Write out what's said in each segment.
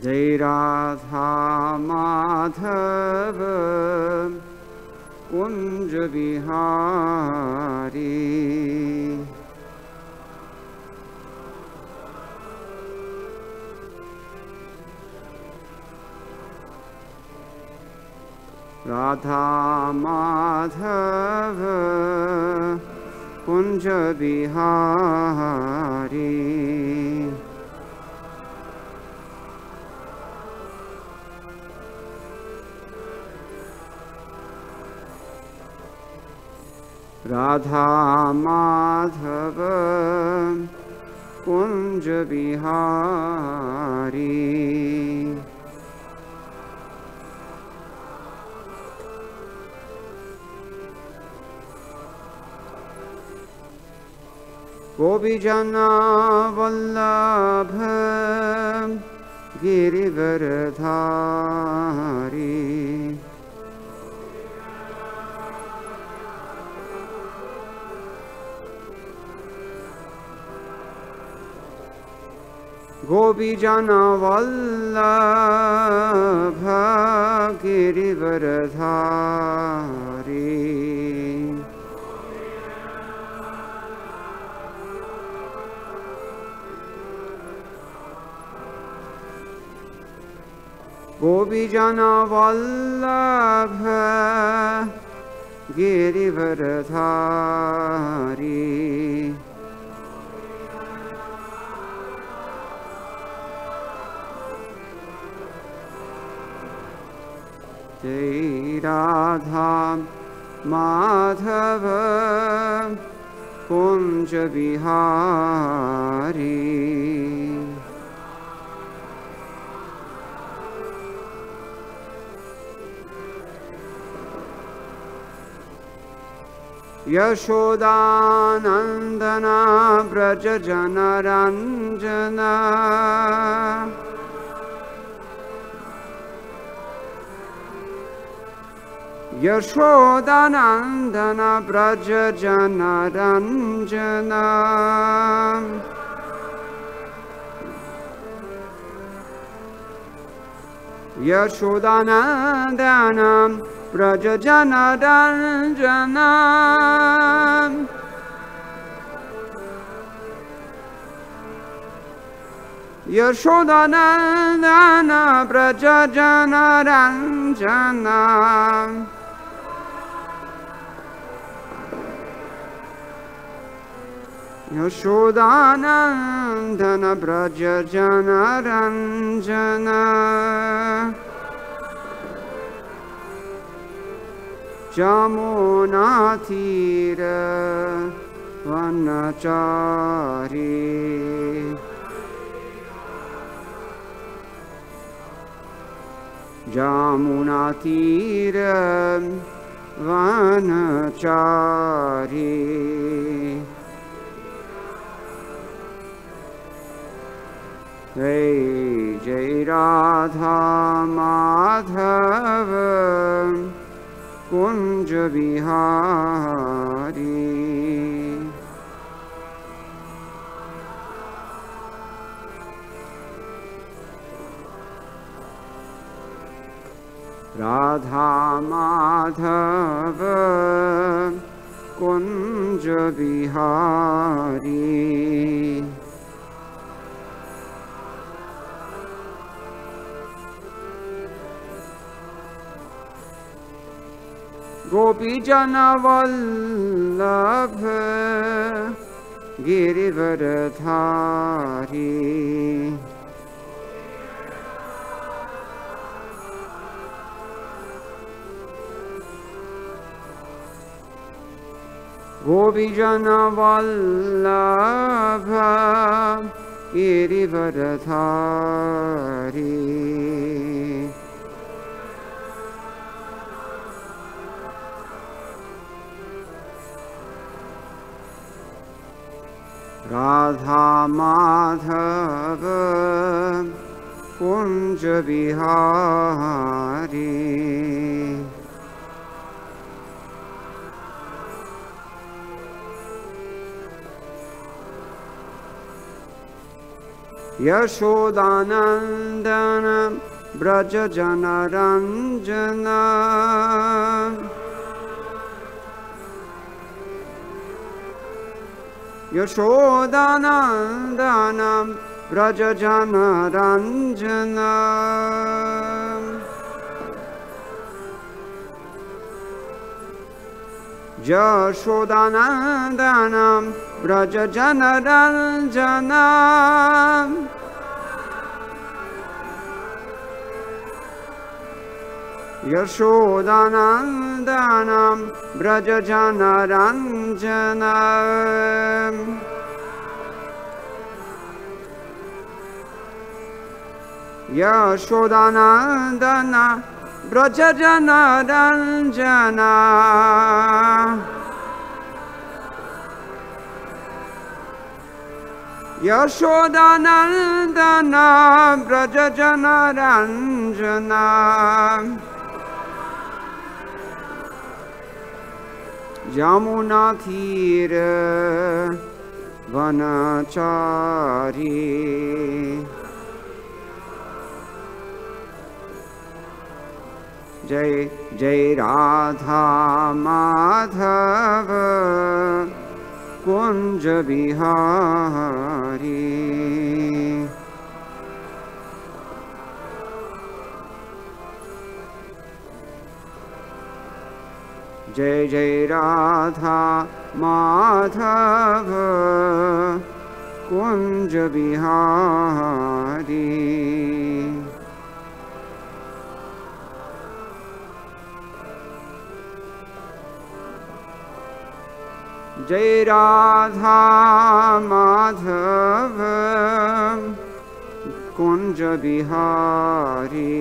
जय राधा माधव कुंज बिहारी। राधा माधव कुंज बिहारी। राधा माधव कुंज बिहारी। गोपीजना वल्लभ गिरिवरधारी। गोपीजना वल्लभ गिरिवरधारी। गोपीजना वल्लभ गिरिवरधारी। जय राधा माधव कुंज बिहारी। यशोदानंदना व्रज जनरंजना। यशोदानंदना व्रज जनरंजना। यशोदानंदना व्रज जनरंजना। यशोदानंदना व्रज जनरंजना। यशोदानंदन व्रज जनरंजना। जमुना तीर वनचारी। जमुना तीर वनचारी। जय जय Radha Madhav Kunj Bihari. Radha Madhav Kunj Bihari. गोपीजन Vallabh Girivardhari. गोपीजन Vallabh Girivardhari. Radha Madhav Kunj Bihari. Yashodanandana Braja Janaranjana Yashodanandana Braja Janaranjana Yashodanandana Braja Janaranjana Yashodanandana Braja Janaranjana Yashodanandana Braja Janaranjana Yashodanandana Braja Janaranjana Yamuna Thira Vanachari Jai Jai Radha Madhava Kunja Bihari Jai Jai Radha Madhava Kunja Bihari Jai Radha Madhava Kunja Bihari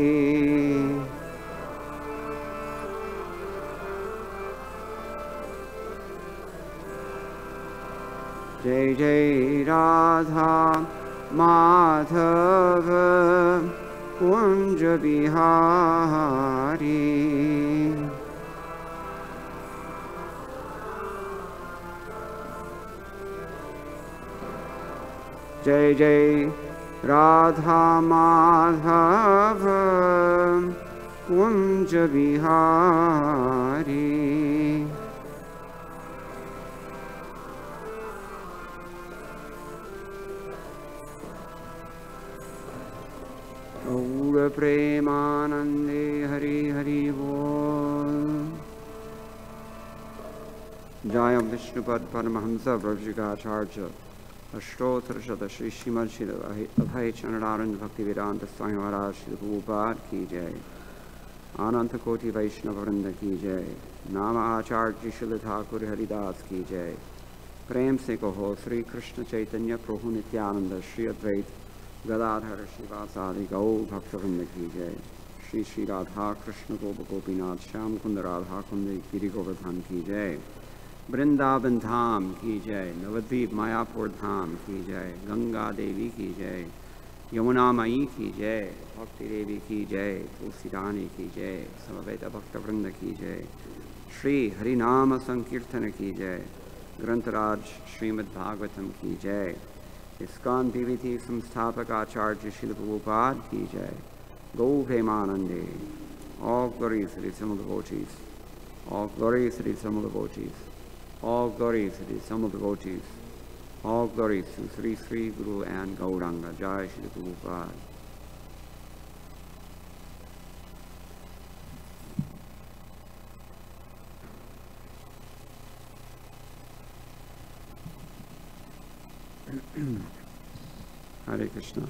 Jai Jai Radha Madhava Kunja Bihari Jai Jai Radha Madhava Kunja Bihari Gaura Premanande Hari Hari Bol Jaya Vishnupad Paramahamsa Prabhupada Ashtotra Shata Shri Srimad Shri Abhay Chanararand Bhakti Vedanta Swami Maharaj Shri Prabhupada Ki Jai Ananta Koti Vaishnava Vrinda Ki Jai Nama Acharya Shri Thakur Haridas Ki Jai Prem Se Kaho Sri Krishna Chaitanya Prabhu Nityananda Shri Advait Gadadhar Shivasadi Gaur Bhakta Vrinda Ki Jai Shri Shri Radha Krishna Gopa Gopinath Shyam Kunda Radha Kundi Giri Govardhan Ki Jai Vrindavan Dham Ki Jai Navadvip Mayapur Dham Ki Jai Ganga Devi Ki Jai Yamuna Mai Ki Jai Bhakti Devi Ki Jai Tulsi Rani Ki Jai Samaveta Bhakta Vrinda Ki Jai Shri Harinama Sankirtana Ki Jai Grantaraj Srimad Bhagavatam Ki Jai ISKCON PVT Samsthapak Acharya Srila Prabhupada Ki Jai Gau Premanande All glories to the Simul devotees All glories to the Simul devotees All glories to the Simul devotees All glories to Sri Sri Guru and Gauranga Jai Srila Prabhupada Hare Krishna.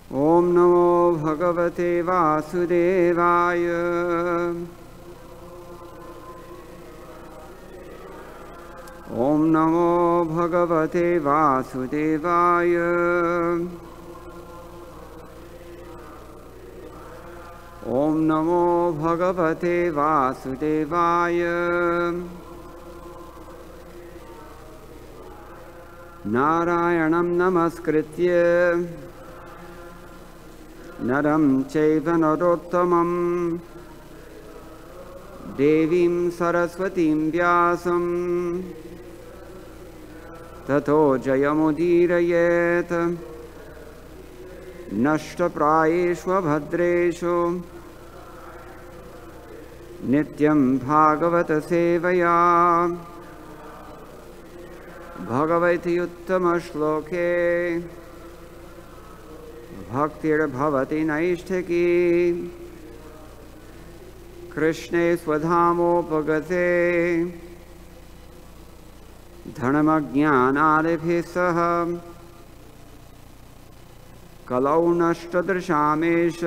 Om Namo Bhagavate Vasudevaya. Om Namo Bhagavate Vasudevaya. Om Namo Bhagavate Vasudevaya. Narayanam Namaskritya नरं चैव नरोत्तमं देवीं सरस्वतीं व्यासं ततो जयमुदीरयेत् नष्टप्रायेषु भद्रेषु नित्यं भागवत सेवया भगवति उत्तमश्लोके भक्तिर्भवति नैष्ठिकी कृष्णे स्वधामोपगते धर्मज्ञानादिभिः सह कलौ नष्टदृशामेष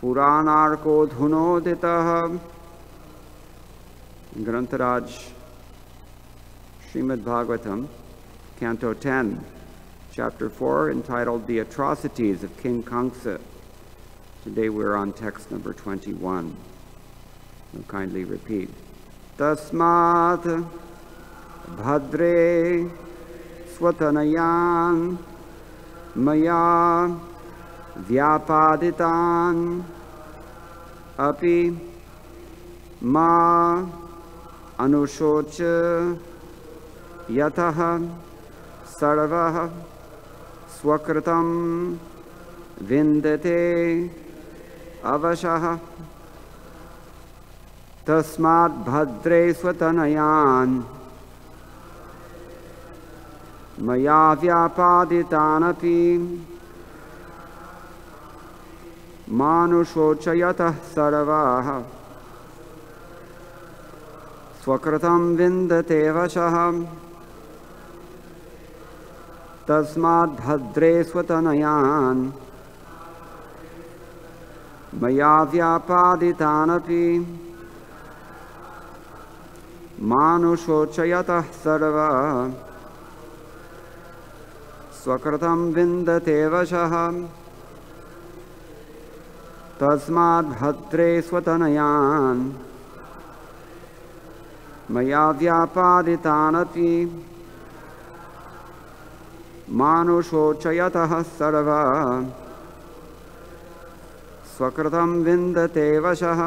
पुराणार्को धुनोदितः। Grantaraj Srimad Bhagavatam, Canto 10, Chapter 4, entitled The Atrocities of King Khamseh. Today we're on text number 21. We'll kindly repeat. Tasmat bhadre swatanayan maya vyapaditan api ma anushocha yatah sarvah swakritam vindate avashah tasmat bhadre swatanayan maya vyapaditan api manushochayatah sarvah swakritam vindate vashah tasmat bhadre swatanayan maya vyapaditan api manushochayatah sarva swakritam vindate vashah tasmat bhadre swatanayan maya vyapaditan api manushochayatah sarva swakritam vindate vashah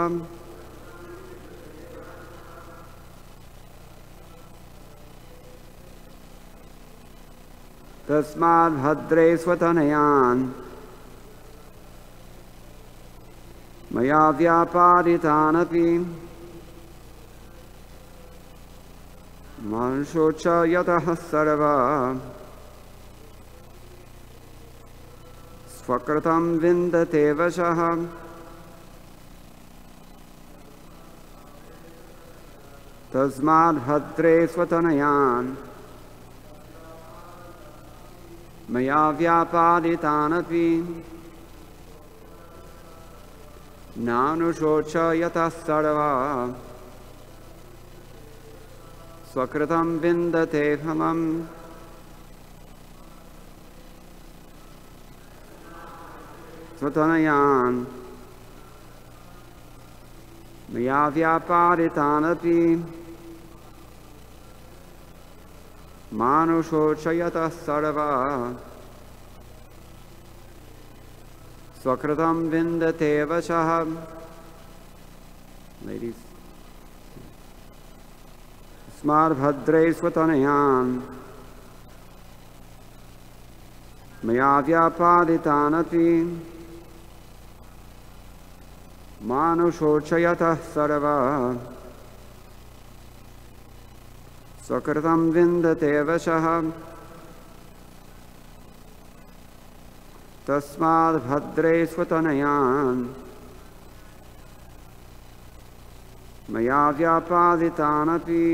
tasmat bhadre swatanayan maya vyapaditan api manushochayatah sarva swakritam vindate vashah tasmat bhadre swatanayan maya vyapaditan api nanushochayatah sarva swakritam vindate phalam swatanayan maya vyapaditan api manushochayatah sarva swakritam vindate vashah. Ladies. Tasmat bhadre swatanayan maya vyapaditan api manushochayatah sarva swakritam vindate vashah tasmat bhadre swatanayan maya vyapaditan api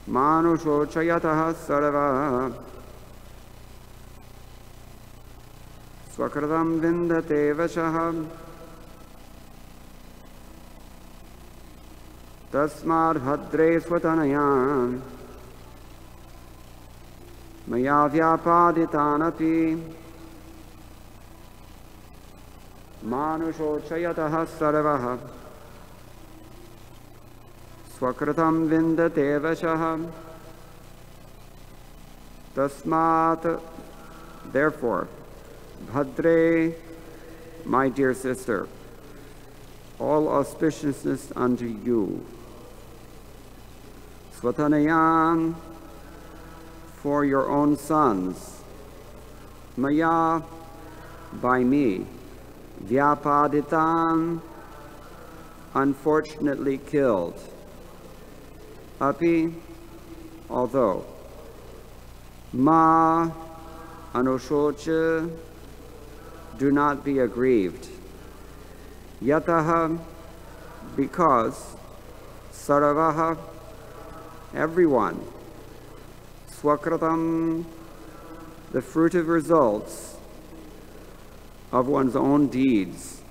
manushochayatah sarva swakritam vindate vashah tasmat bhadre swatanayan maya vyapaditan api manushochayatah sarvah swakritam vindate vashah Tasmat, therefore, Bhadre, my dear sister, all auspiciousness unto you. Swatanayan, for your own sons. Maya, by me. Vyapaditan, unfortunately killed. Api, although. Ma, anushocha, do not be aggrieved. Yataha, because. Saravaha, everyone. Swakratam, the fruitive results of one's own deeds.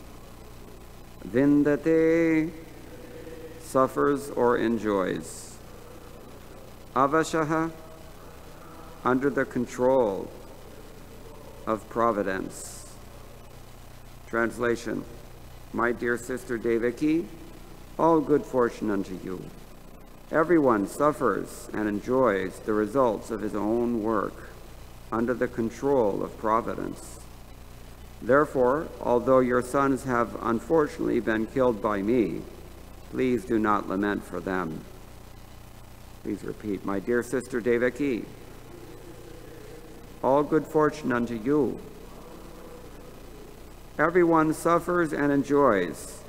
Vindate, suffers or enjoys. Avashaha, under the control of providence. Translation: my dear sister Devaki, all good fortune unto you. Everyone suffers and enjoys the results of his own work under the control of providence. Therefore, although your sons have unfortunately been killed by me, please do not lament for them. Please repeat, my dear sister Devaki, all good fortune unto you. Everyone suffers and enjoys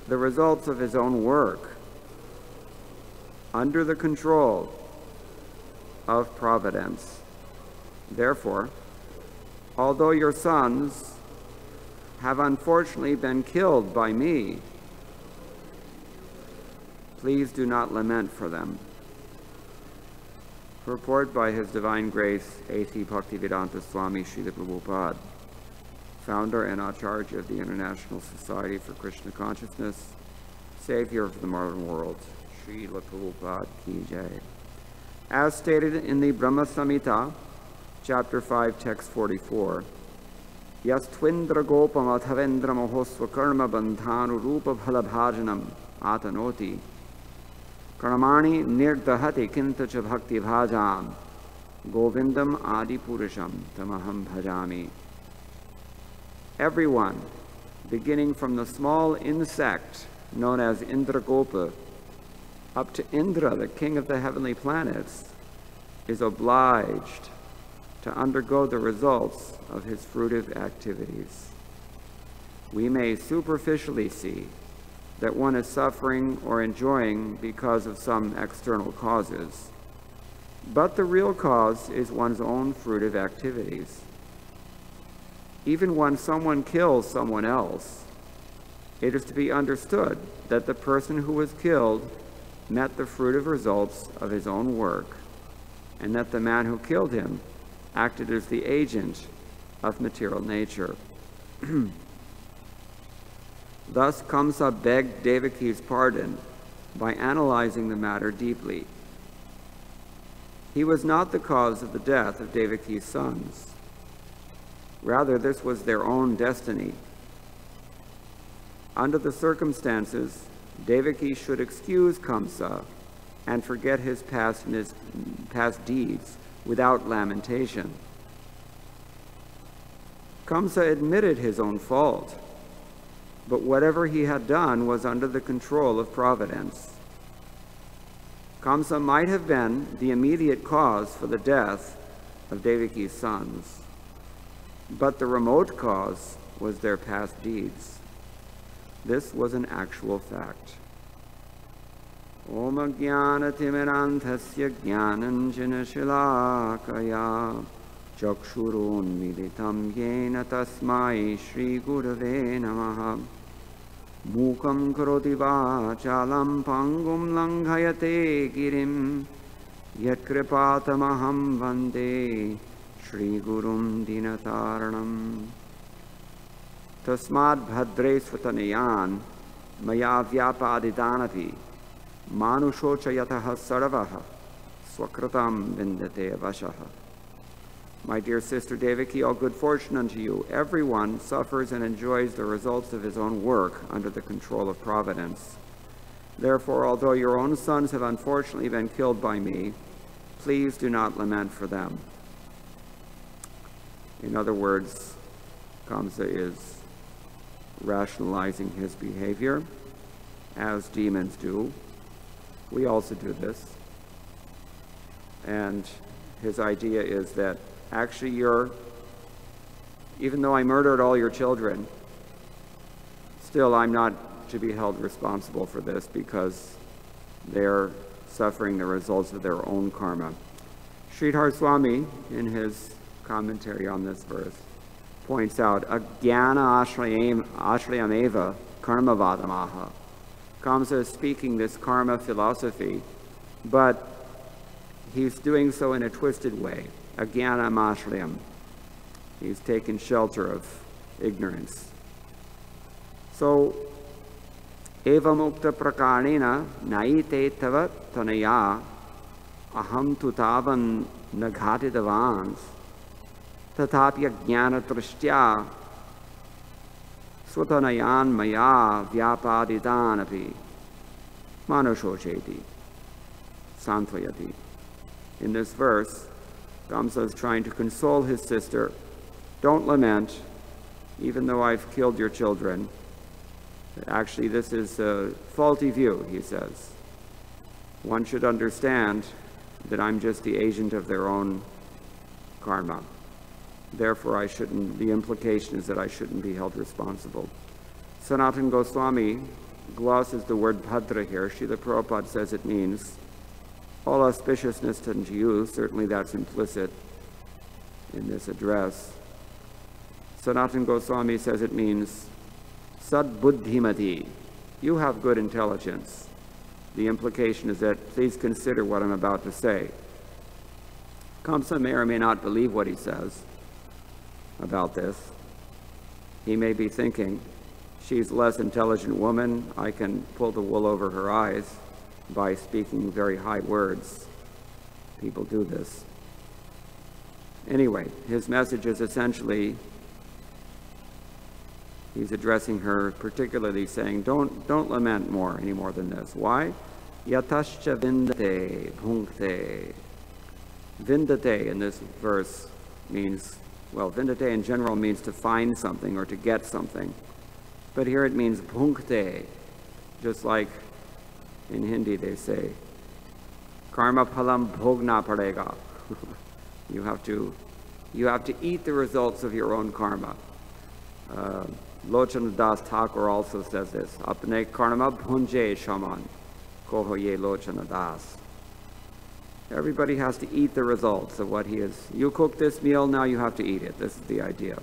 the results of his own work under the control of providence. Therefore, although your sons have unfortunately been killed by me, please do not lament for them. Purport by His Divine Grace, A.C. Bhaktivedanta Swami Srila Prabhupada, founder and Acharya of the International Society for Krishna Consciousness, Savior of the modern world, Srila Prabhupada Ki Jai. As stated in the Brahma Samhita, Chapter 5, Text 44, Yas twindra gopam athavendra mohosva karma bandhanu rupa bhalabhajanam atanoti karmani nirdahati kintacha bhakti bhajam govindam adi purusham tamaham bhajami. Everyone, beginning from the small insect known as Indragopa up to Indra, the king of the heavenly planets, is obliged to undergo the results of his fruitive activities. We may superficially see that one is suffering or enjoying because of some external causes, but the real cause is one's own fruitive activities. Even when someone kills someone else, it is to be understood that the person who was killed met the fruitive results of his own work, and that the man who killed him acted as the agent of material nature. Thus, Khamseh begged Devaki's pardon by analyzing the matter deeply. He was not the cause of the death of Devaki's sons. Rather, this was their own destiny. Under the circumstances, Devaki should excuse Khamseh and forget his past deeds without lamentation. Khamseh admitted his own fault, but whatever he had done was under the control of providence. Khamseh might have been the immediate cause for the death of Devaki's sons, but the remote cause was their past deeds. This was an actual fact. Om Jnana Timirantasya Jnananjana Shilakaya Chakshurun Militam Yena Tasmai Shri Gurave Namaha Mukam Karoti Vachalam Pangum Langhayate Girim Yat Kripatamaham Vande Shri Gurum Dinataranam Tasmad Bhadre Swatanayan Maya Vyapadidanati Manushochayataha Saravaha Swakratam Vindate Avashaha. My dear sister Devaki, all good fortune unto you. Everyone suffers and enjoys the results of his own work under the control of providence. Therefore, although your own sons have unfortunately been killed by me, please do not lament for them. In other words, Khamseh is rationalizing his behavior, as demons do. We also do this. And his idea is that actually even though I murdered all your children, still I'm not to be held responsible for this because they're suffering the results of their own karma. Sridhar Swami, in his commentary on this verse, points out, Agyana ashrayameva karma vadamaha. Khamseh is speaking this karma philosophy, but he's doing so in a twisted way. Agyana ashrayam. He's taken shelter of ignorance. So, eva mukta prakarena naite tava tanaya aham tu tavan naghatidavans tatapya jnana tristya swatanayan maya vyapadidanapi manushocheti santvayati. In this verse, Khamseh is trying to console his sister. Don't lament, even though I've killed your children. Actually, this is a faulty view, he says. One should understand that I'm just the agent of their own karma. Therefore, the implication is that I shouldn't be held responsible. Sanatana Goswami glosses the word bhadra here. Srila Prabhupada says it means all auspiciousness to you. Certainly that's implicit in this address. Sanatana Goswami says it means sad buddhimati. You have good intelligence. The implication is that please consider what I'm about to say. Khamseh may or may not believe what he says about this. He may be thinking, she's a less intelligent woman, I can pull the wool over her eyes by speaking very high words. People do this. Anyway, his message is essentially, he's addressing her, particularly saying, don't lament any more than this. Why? Yatascha vindate bhunkte. Vindate in this verse means, well, vindate in general means to find something or to get something. But here it means bhunkte, just like in Hindi they say, karma phalam bhogna padega. You have to eat the results of your own karma. Lochana Das Thakur also says this, apne karma bhunje shaman, koho ye Lochana Das. Everybody has to eat the results of what he is. You cook this meal, now you have to eat it. This is the idea.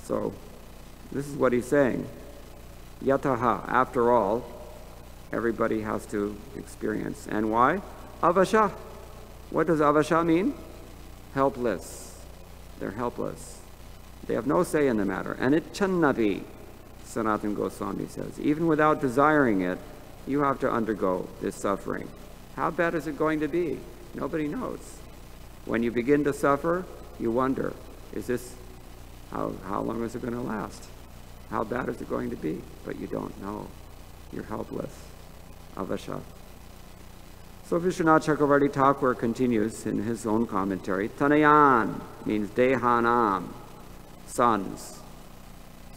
So, this is what he's saying. Yataha, after all, everybody has to experience. And why? Avasha. What does avasha mean? Helpless. They're helpless. They have no say in the matter. And it channapi, Sanatana Goswami says. Even without desiring it, you have to undergo this suffering. How bad is it going to be? Nobody knows. When you begin to suffer, you wonder, how long is it going to last? How bad is it going to be? But you don't know. You're helpless. Avasha. So Vishwanath Chakravarti Thakur continues in his own commentary. Tanayan means dehanam, sons.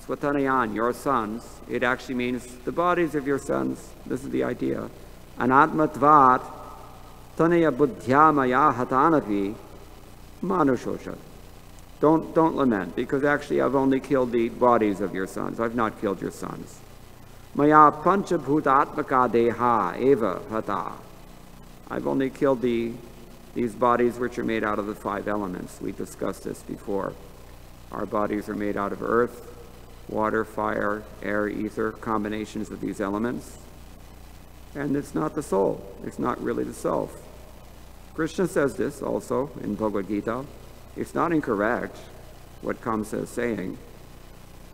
Swatanayan, your sons. It actually means the bodies of your sons. This is the idea. Anatmatvat tanaya buddhya maya hatanapi manushosha. Don't lament, because actually I've only killed the bodies of your sons. I've not killed your sons. Maya panchabhutatmaka deha eva hata. I've only killed these bodies which are made out of the 5 elements. We discussed this before. Our bodies are made out of earth, water, fire, air, ether, combinations of these elements. And it's not the soul. It's not really the self. Krishna says this also in Bhagavad Gita. It's not incorrect what Khamseh is saying,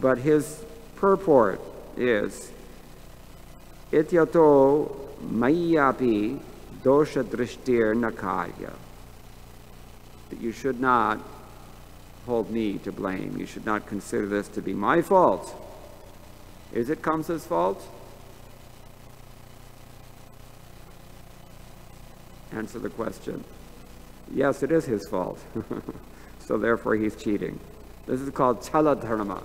but his purport is Ityato mayyapi dosha drishtir nakarya. That you should not hold me to blame. You should not consider this to be my fault. Is it Khamseh's fault? Answer the question. Yes, it is his fault. So therefore he's cheating. This is called chala dharma.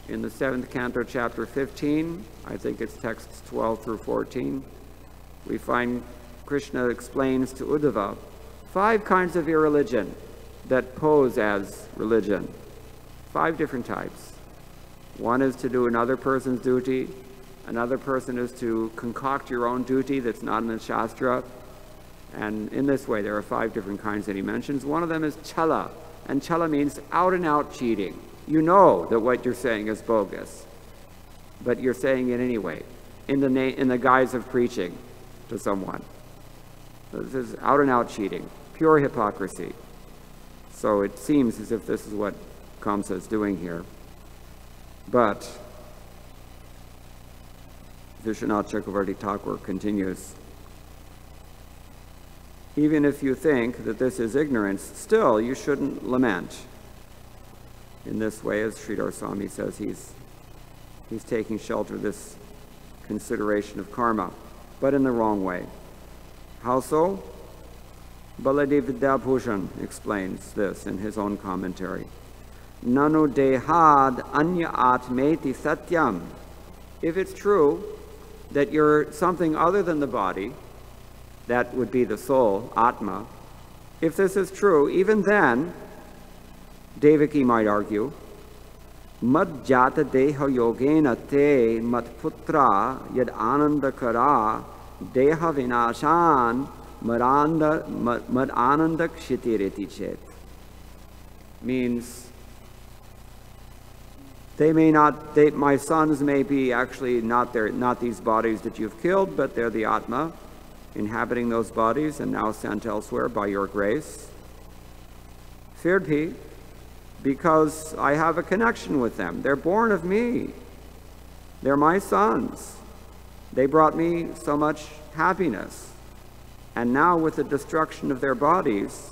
In the 7th canto, chapter 15, I think it's texts 12 through 14, we find Krishna explains to Uddhava 5 kinds of irreligion that pose as religion. 5 different types. One is to do another person's duty. Another person is to concoct your own duty that's not in the Shastra. And in this way, there are 5 different kinds that he mentions. One of them is chala. And chala means out and out cheating. You know that what you're saying is bogus, but you're saying it anyway, in the guise of preaching to someone. So this is out and out cheating, pure hypocrisy. So it seems as if this is what Khamseh is doing here. But Vishwanath Chakravarti Thakur continues, even if you think that this is ignorance, still you shouldn't lament. In this way, as Sridhar Swami says, he's taking shelter of this consideration of karma, but in the wrong way. How so? Baladev Vidyabhushan explains this in his own commentary. Nanu dehad anya atmeti satyam. If it's true that you're something other than the body, that would be the soul, Atma. If this is true, even then, Devaki might argue, Mad jata deha yogena te mat putra yad anandakara deha vinashan mad ananda kshitiriti chet. Means my sons may be actually not these bodies that you've killed, but they're the Atma inhabiting those bodies and now sent elsewhere by your grace. Firdhi, because I have a connection with them. They're born of me. They're my sons. They brought me so much happiness. And now with the destruction of their bodies,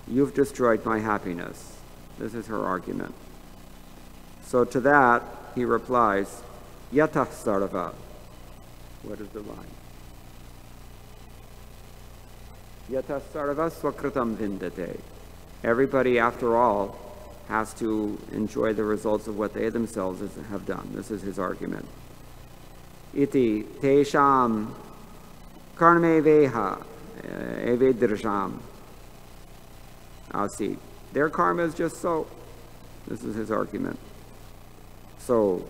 you've destroyed my happiness. This is her argument. So to that, he replies, Yatah sarva. What is the line? Yatah sarva swakritam vindate. Everybody, after all, has to enjoy the results of what they themselves have done. This is his argument. Iti tesham karme veha evedirsham asi. Their karma is just so. This is his argument. So,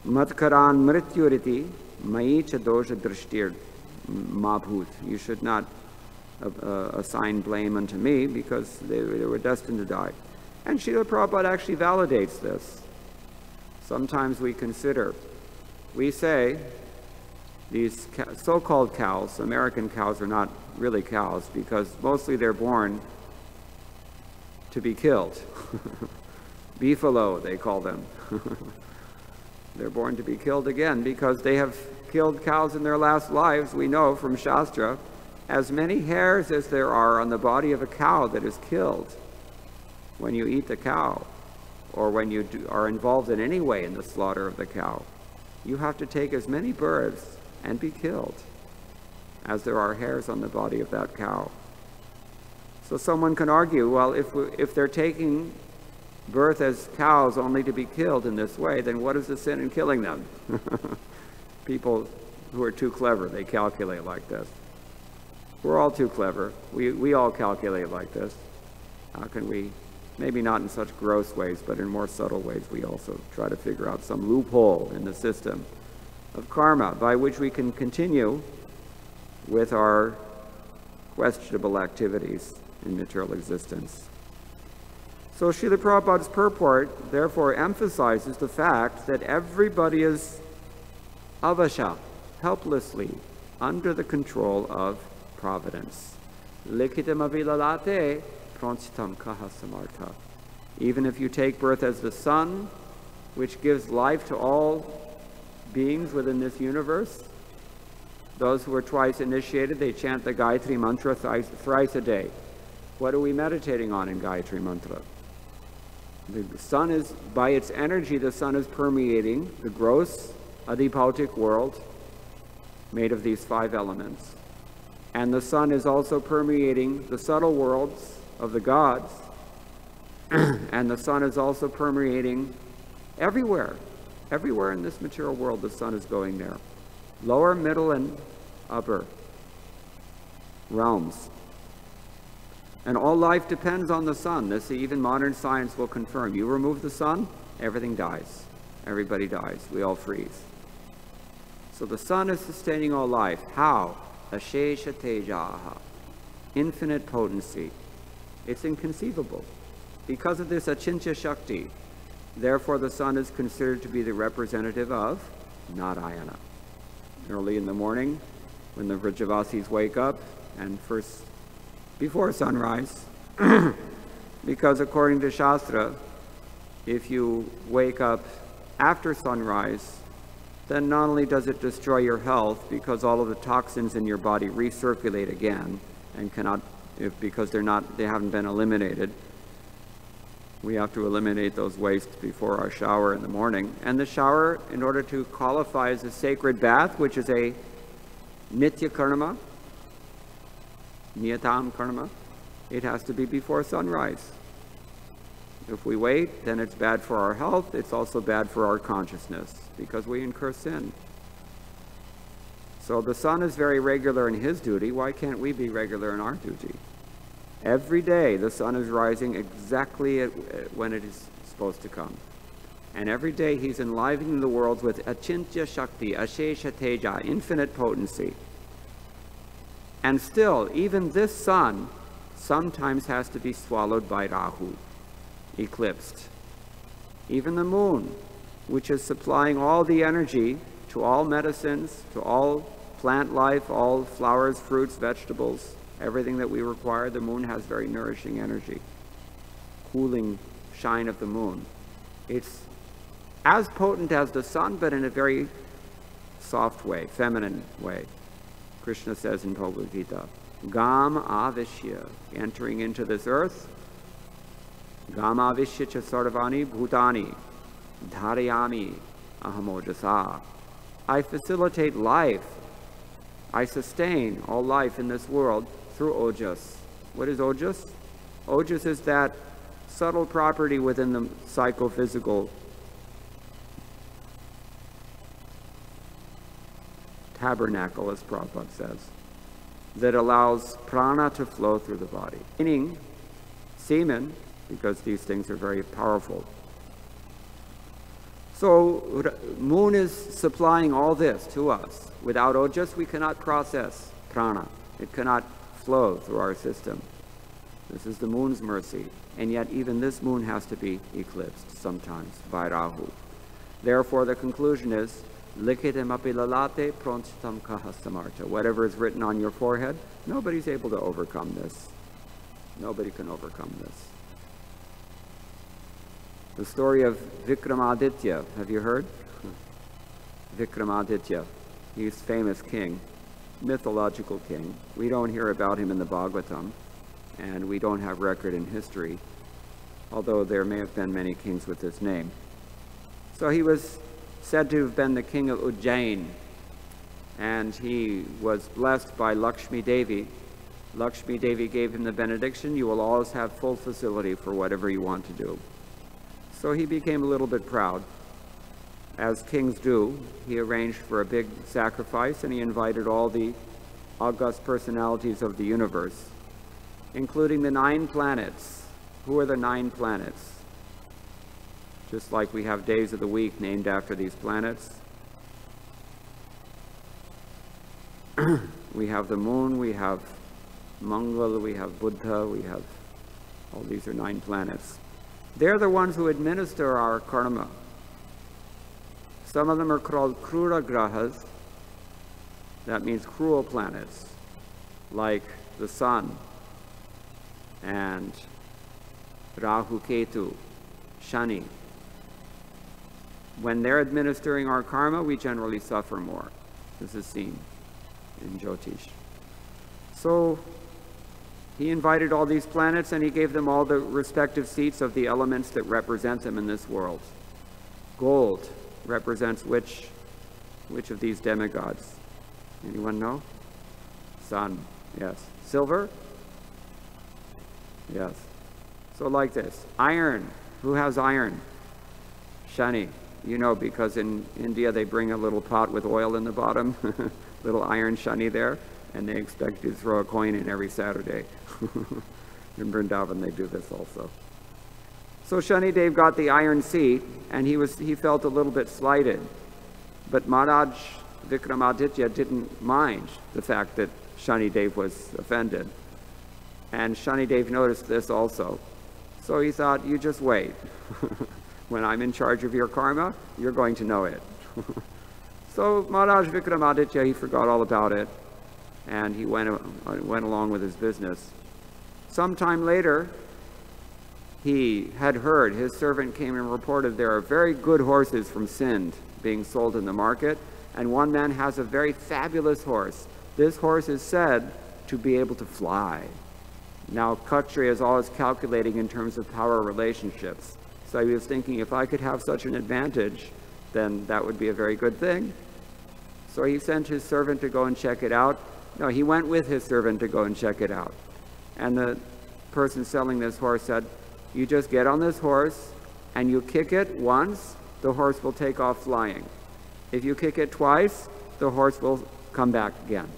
matkaran mrityuriti maicha dosha drishtir mabhut. You should not assign blame unto me because they were destined to die. And Srila Prabhupada actually validates this. Sometimes we say, these so-called cows, American cows are not really cows because mostly they're born to be killed. Beefalo, they call them. They're born to be killed again because they have killed cows in their last lives. We know from Shastra, as many hairs as there are on the body of a cow that is killed. When you eat the cow, or when you are involved in any way in the slaughter of the cow, you have to take as many births and be killed as there are hairs on the body of that cow. So someone can argue, well, if they're taking birth as cows only to be killed in this way, then what is the sin in killing them? People who are too clever, they calculate like this. We're all too clever. We all calculate like this. How can we, maybe not in such gross ways, but in more subtle ways, we also try to figure out some loophole in the system of karma by which we can continue with our questionable activities in material existence. So Srila Prabhupada's purport therefore emphasizes the fact that everybody is avasha, helplessly, under the control of providence. Likhitam avilalate pransitam kaha samartha. Even if you take birth as the sun, which gives life to all beings within this universe, those who are twice initiated, they chant the Gayatri Mantra thrice a day. What are we meditating on in Gayatri Mantra? The sun is, by its energy, the sun is permeating the gross adhipautic world made of these 5 elements. And the sun is also permeating the subtle worlds of the gods. And the sun is also permeating everywhere. Everywhere in this material world, the sun is going there. Lower, middle, and upper realms. And all life depends on the sun. This even modern science will confirm. You remove the sun, everything dies. Everybody dies. We all freeze. So the sun is sustaining all life. How? Ashesha tejaha. Infinite potency. It's inconceivable. Because of this achintya shakti, therefore the sun is considered to be the representative of Narayana. Early in the morning, when the Vrajavasis wake up, and first before sunrise, because according to Shastra, if you wake up after sunrise, then not only does it destroy your health, because all of the toxins in your body recirculate again, and cannot, because they haven't been eliminated. We have to eliminate those wastes before our shower in the morning. And the shower, in order to qualify as a sacred bath, which is a nitya karma, niyatam karma, it has to be before sunrise. If we wait, then it's bad for our health. It's also bad for our consciousness, because we incur sin. So the sun is very regular in his duty. Why can't we be regular in our duty? Every day the sun is rising exactly when it is supposed to come. And every day he's enlivening the worlds with achintya shakti, ashesha teja, infinite potency. And still, even this sun sometimes has to be swallowed by Rahu, eclipsed. Even the moon, which is supplying all the energy to all medicines, to all plant life, all flowers, fruits, vegetables, everything that we require, the moon has very nourishing energy. Cooling shine of the moon. It's as potent as the sun, but in a very soft way, feminine way. Krishna says in Bhagavad Gita, Gam avishya, entering into this earth, Gam avishya cha sarvani bhutani, dharayami ahamojasa. I facilitate life. I sustain all life in this world through ojas. What is ojas? Ojas is that subtle property within the psychophysical tabernacle, as Prabhupada says, that allows prana to flow through the body. Meaning, semen, because these things are very powerful. So, moon is supplying all this to us. Without ojas, we cannot process prana. It cannot flow through our system. This is the moon's mercy. And yet, even this moon has to be eclipsed sometimes by Rahu. Therefore, the conclusion is, Likitam api lalate pronchitam kahasamarta. Whatever is written on your forehead, nobody's able to overcome this. Nobody can overcome this. The story of Vikramaditya, have you heard? Vikramaditya, he's a famous king, mythological king. We don't hear about him in the Bhagavatam, and we don't have record in history, although there may have been many kings with this name. So he was said to have been the king of Ujjain, and he was blessed by Lakshmi Devi. Lakshmi Devi gave him the benediction, you will always have full facility for whatever you want to do. So he became a little bit proud. As kings do, he arranged for a big sacrifice, and he invited all the august personalities of the universe, including the 9 planets. Who are the 9 planets? Just like we have days of the week named after these planets. We have the moon, we have Mangal, we have Buddha, we have, all these are 9 planets. They're the ones who administer our karma. Some of them are called krura grahas. That means cruel planets, like the sun and Rahu Ketu, Shani. When they're administering our karma, we generally suffer more. This is seen in Jyotish. So he invited all these planets, and he gave them all the respective seats of the elements that represent them in this world. Gold represents which of these demigods? Anyone know? Sun. Yes. Silver? Yes. So like this. Iron. Who has iron? Shani. You know, because in India they bring a little pot with oil in the bottom, little iron shani there, and they expect you to throw a coin in every Saturday. In Vrindavan they do this also. So Shani Dev got the iron seat, and he felt a little bit slighted. But Maharaj Vikramaditya didn't mind the fact that Shani Dev was offended. And Shani Dev noticed this also. So he thought, you just wait. When I'm in charge of your karma, you're going to know it. So Maharaj Vikramaditya, he forgot all about it, and he went along with his business. Sometime later, he had heard, his servant came and reported there are very good horses from Sindh being sold in the market, and one man has a very fabulous horse. This horse is said to be able to fly. Now, Kshatriya is always calculating in terms of power relationships. So he was thinking, if I could have such an advantage, then that would be a very good thing. So he sent his servant to go and check it out. No, he went with his servant to go and check it out. And the person selling this horse said, you just get on this horse and you kick it once, the horse will take off flying. If you kick it twice, the horse will come back again.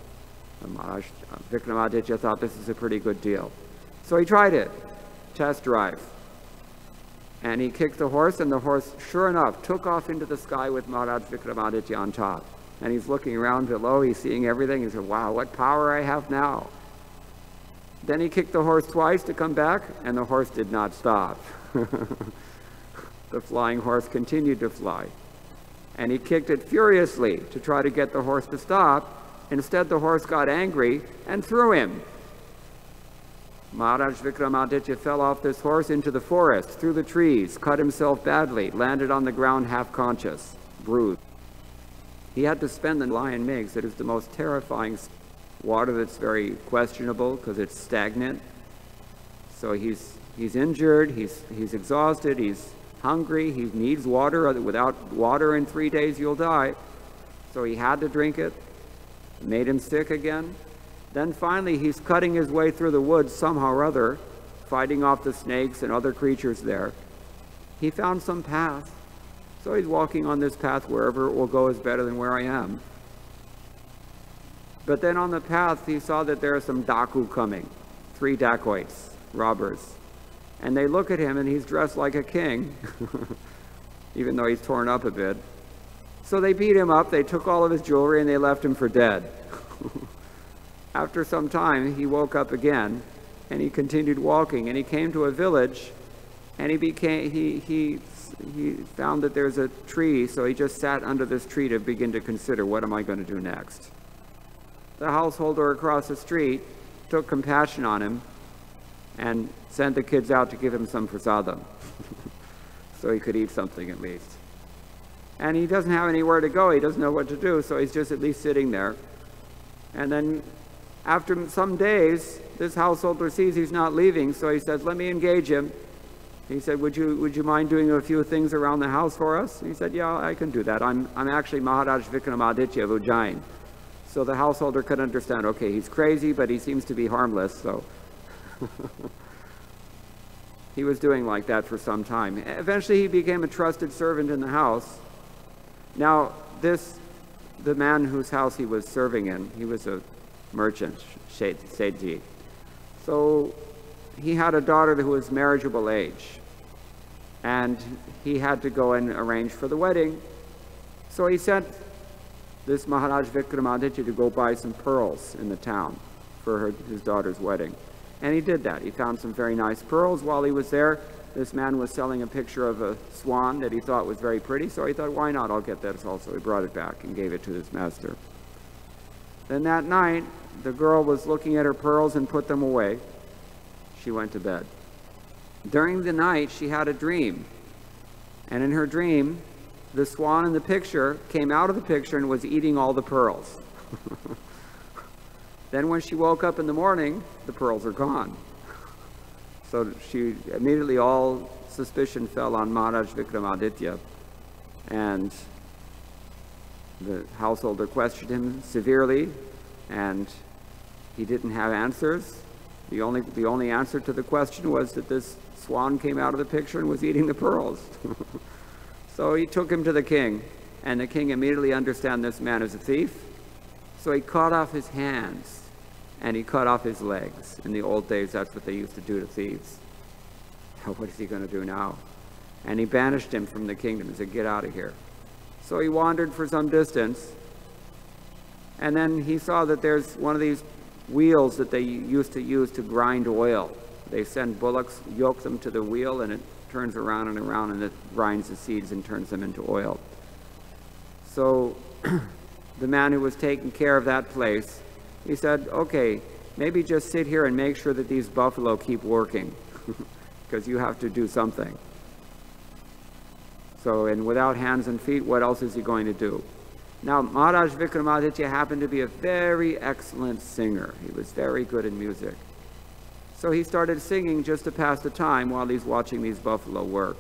And Maharaj Vikramaditya thought this is a pretty good deal. So he tried it, test drive. And he kicked the horse, and the horse, sure enough, took off into the sky with Maharaj Vikramaditya on top. And he's looking around below, he's seeing everything, he said, wow, what power I have now. Then he kicked the horse twice to come back, and the horse did not stop. The flying horse continued to fly. And he kicked it furiously to try to get the horse to stop. Instead, the horse got angry and threw him. Maharaj Vikramaditya fell off this horse into the forest, through the trees, cut himself badly, landed on the ground half-conscious, bruised. He had to spend the lion makes. It is the most terrifying water that's very questionable because it's stagnant. So he's injured, he's exhausted, he's hungry, he needs water. Without water in 3 days you'll die. So he had to drink it. It made him sick again. Then finally he's cutting his way through the woods somehow or other, fighting off the snakes and other creatures there. He found some path. So he's walking on this path. Wherever it will go is better than where I am. But then on the path he saw that there are some daku coming, 3 dacoits, robbers. And they look at him and he's dressed like a king, even though he's torn up a bit. So they beat him up, they took all of his jewelry, and they left him for dead. After some time, he woke up again, and he continued walking, and he came to a village, and he found that there's a tree, so he just sat under this tree to begin to consider, what am I going to do next? The householder across the street took compassion on him and sent the kids out to give him some prasadam, so he could eat something at least. And he doesn't have anywhere to go, he doesn't know what to do, so he's just at least sitting there. And then after some days, this householder sees he's not leaving, so he says, let me engage him. He said, would you mind doing a few things around the house for us? He said, yeah, I can do that. I'm actually Maharaj Vikramaditya of Ujjain. So the householder could understand, okay, he's crazy, but he seems to be harmless, so. He was doing like that for some time. Eventually he became a trusted servant in the house. Now, the man whose house he was serving in, he was a merchant, Sethi. So he had a daughter who was marriageable age, and he had to go and arrange for the wedding. So he sent this Maharaj Vikramaditya to go buy some pearls in the town for his daughter's wedding. And he did that. He found some very nice pearls. While he was there, this man was selling a picture of a swan that he thought was very pretty, so he thought, why not? I'll get that also. He brought it back and gave it to his master. Then that night, the girl was looking at her pearls and put them away. She went to bed. During the night, she had a dream. And in her dream, the swan in the picture came out of the picture and was eating all the pearls. Then when she woke up in the morning, the pearls are gone. So she immediately, all suspicion fell on Maharaj Vikramaditya, and the householder questioned him severely, and He didn't have answers. The only answer to the question was that this swan came out of the picture and was eating the pearls. So he took him to the king, and the king immediately understood this man is a thief. So he cut off his hands and he cut off his legs. In the old days, that's what they used to do to thieves. What is he going to do now? And he banished him from the kingdom and said, get out of here. So he wandered for some distance, and then he saw that there's one of these wheels that they used to use to grind oil. They send bullocks, yoke them to the wheel, and it turns around and around, and it grinds the seeds and turns them into oil. So the man who was taking care of that place, he said, okay, maybe just sit here and make sure that these buffalo keep working, because you have to do something. So, and without hands and feet, what else is he going to do? Now, Maharaj Vikramaditya happened to be a very excellent singer. He was very good in music. So he started singing just to pass the time while he's watching these buffalo work.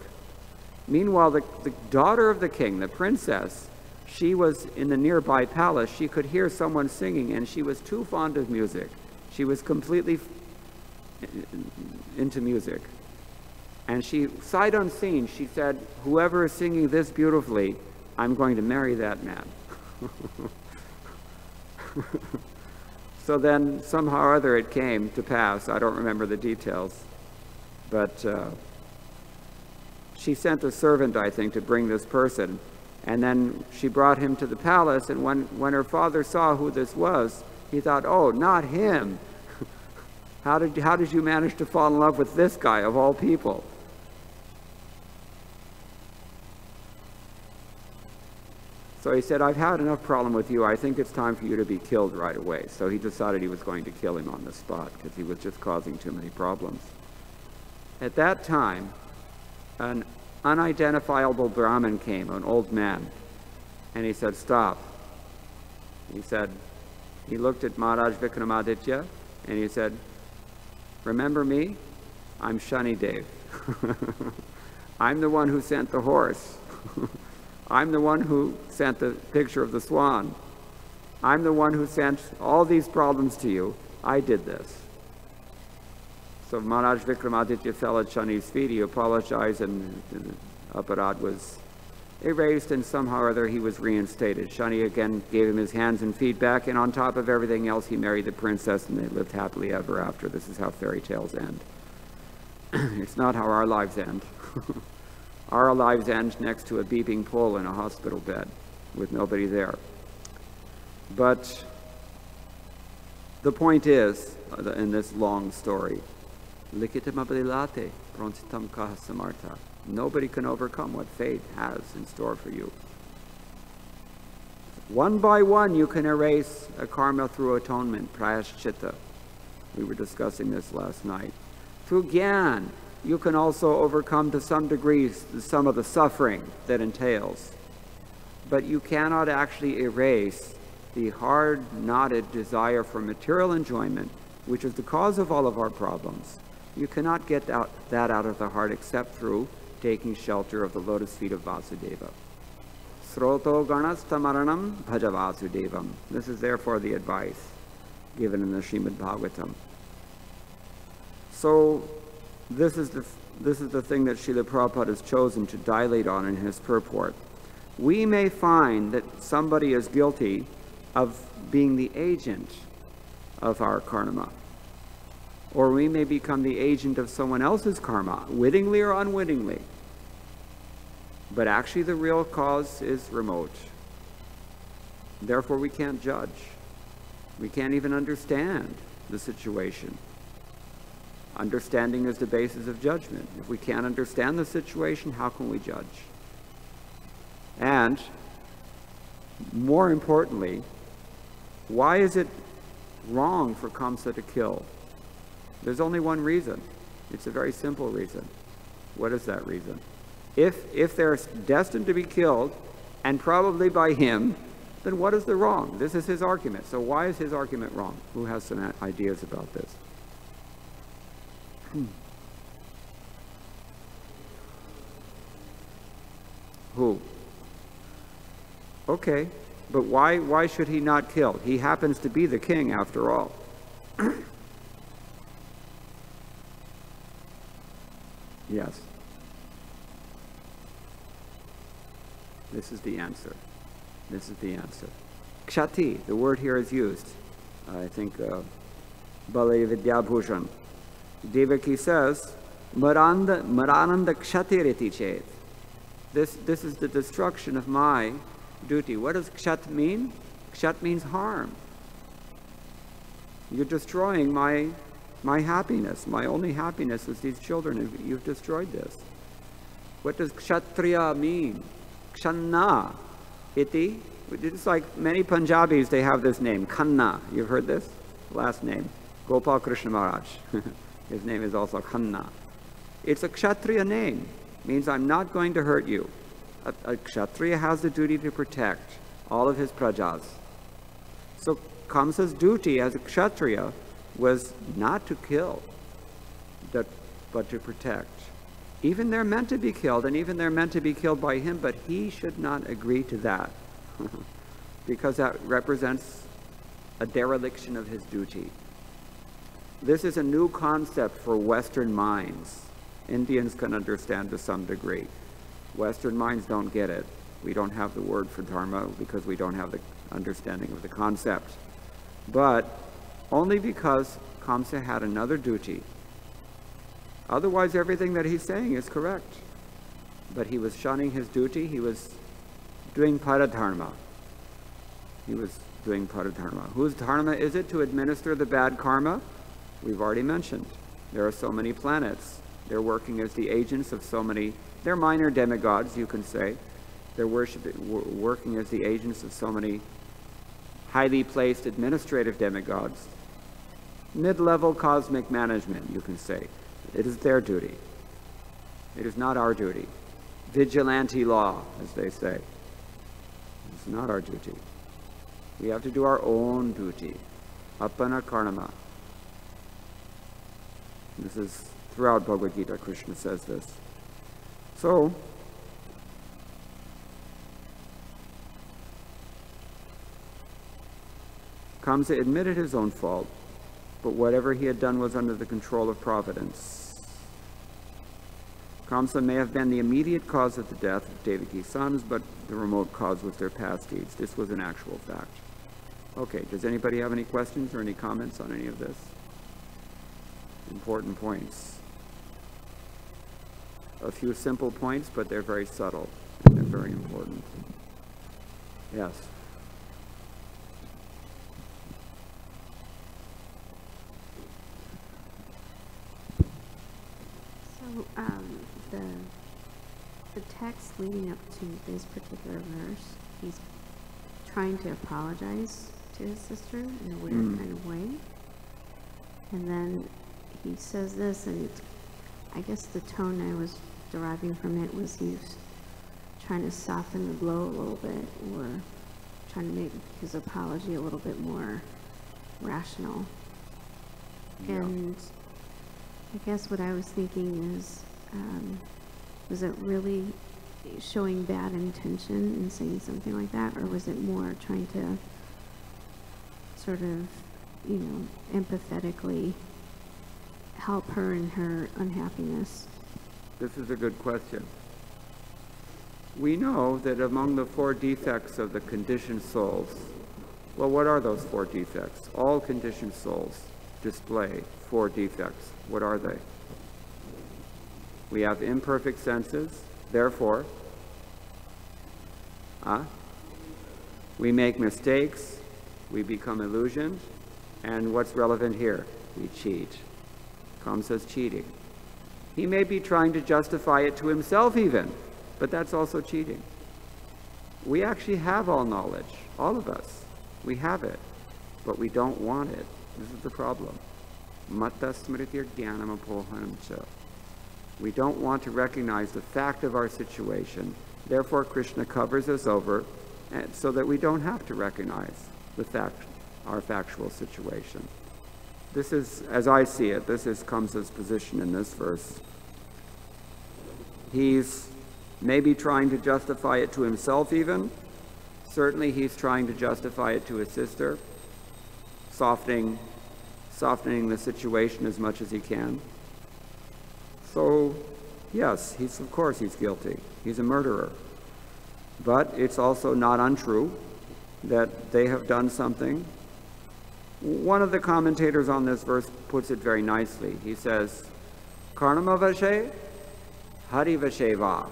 Meanwhile, the daughter of the king, the princess, she was in the nearby palace. She could hear someone singing, and she was too fond of music. She was completely into music. And she, sight unseen, she said, whoever is singing this beautifully, I'm going to marry that man. So then somehow or other it came to pass. I don't remember the details. But she sent a servant, I think, to bring this person. And then she brought him to the palace. And when her father saw who this was, he thought, oh, not him. How did you manage to fall in love with this guy of all people? So he said, I've had enough problem with you. I think it's time for you to be killed right away. So he decided he was going to kill him on the spot because he was just causing too many problems. At that time, an unidentifiable Brahmin came, an old man, and he said, stop. He said, he looked at Maharaj Vikramaditya and he said, remember me? I'm Shanidev. I'm the one who sent the horse. I'm the one who sent the picture of the swan. I'm the one who sent all these problems to you. I did this. So Maharaj Vikramaditya fell at Shani's feet. He apologized, and the aparad was erased, and somehow or other he was reinstated. Shani again gave him his hands and feet back, and on top of everything else, he married the princess, and they lived happily ever after. This is how fairy tales end. It's not how our lives end. Our lives end next to a beeping pole in a hospital bed with nobody there. But the point is, in this long story, nobody can overcome what fate has in store for you. One by one, you can erase a karma through atonement, prayashchitta. We were discussing this last night. Through gyan, you can also overcome to some degree some of the suffering that entails. But you cannot actually erase the hard, knotted desire for material enjoyment, which is the cause of all of our problems. You cannot get that out of the heart except through taking shelter of the lotus feet of Vasudeva. Sroto ganastamaranam bhaja Vasudevam. This is therefore the advice given in the Srimad Bhagavatam. So this is the thing that Srila Prabhupada has chosen to dilate on in his purport. We may find that somebody is guilty of being the agent of our karma, or we may become the agent of someone else's karma, wittingly or unwittingly. But actually the real cause is remote. Therefore we can't judge. We can't even understand the situation. Understanding is the basis of judgment. If we can't understand the situation, how can we judge? And more importantly, why is it wrong for Khamseh to kill? There's only one reason. It's a very simple reason. What is that reason? If they're destined to be killed, and probably by him, then what is the wrong? This is his argument. So why is his argument wrong? Who has some ideas about this? Who? Okay, but why should he not kill? He happens to be the king after all. Yes. This is the answer. This is the answer. Kshati, the word here is used. I think Bale Vidyabhushan. Devaki says, Marananda kshatiriti chet. This is the destruction of my duty. What does kshat mean? Kshat means harm. You're destroying my happiness. My only happiness is these children. You've destroyed this. What does kshatriya mean? Kshanna iti. It's like many Punjabis, they have this name, Khanna. You've heard this? Last name. Gopal Krishna Maharaj. His name is also Khanna. It's a kshatriya name. Means I'm not going to hurt you. A kshatriya has the duty to protect all of his prajas. So Khamsa's duty as a kshatriya was not to kill, but to protect. Even they're meant to be killed, and even they're meant to be killed by him, but he should not agree to that. Because that represents a dereliction of his duty. This is a new concept for Western minds. Indians can understand to some degree. Western minds don't get it. We don't have the word for dharma because we don't have the understanding of the concept. But only because Khamseh had another duty. Otherwise, everything that he's saying is correct. But he was shunning his duty. He was doing paradharma. He was doing paradharma. Whose dharma is it to administer the bad karma? We've already mentioned. There are so many planets. They're working as the agents of so many, they're minor demigods, you can say. They're working as the agents of so many highly placed administrative demigods. Mid-level cosmic management, you can say. It is their duty. It is not our duty. Vigilante law, as they say. It's not our duty. We have to do our own duty. Apana karma. This is throughout Bhagavad Gita, Krishna says this. So, Khamseh admitted his own fault, but whatever he had done was under the control of providence. Khamseh may have been the immediate cause of the death of Devaki's sons, but the remote cause was their past deeds. This was an actual fact. Okay, does anybody have any questions or any comments on any of this? Important points. A few simple points, but they're very subtle. They're very important. Yes. So the text leading up to this particular verse, he's trying to apologize to his sister in a weird kind of way. And then he says this, and I guess the tone I was deriving from it was he's trying to soften the blow a little bit, or trying to make his apology a little bit more rational. Yeah. And I guess what I was thinking is, was it really showing bad intention in saying something like that, or was it more trying to sort of, empathetically help her in her unhappiness? This is a good question. We know that among the 4 defects of the conditioned souls, well, what are those 4 defects? All conditioned souls display 4 defects. What are they? We have imperfect senses, therefore, we make mistakes, we become illusioned, and what's relevant here? We cheat. Khamseh's cheating. He may be trying to justify it to himself even, but that's also cheating. We actually have all knowledge, all of us. We have it, but we don't want it. This is the problem. Matta smritir jnanam apohanam cha. We don't want to recognize the fact of our situation. Therefore, Krishna covers us over so that we don't have to recognize our factual situation. This is, as I see it, this is Khamseh's position in this verse. He's maybe trying to justify it to himself even. Certainly he's trying to justify it to his sister, softening softening the situation as much as he can. So, yes, of course he's guilty. He's a murderer. But it's also not untrue that they have done something. One of the commentators on this verse puts it very nicely. He says, Karma vashe, hari vashe va.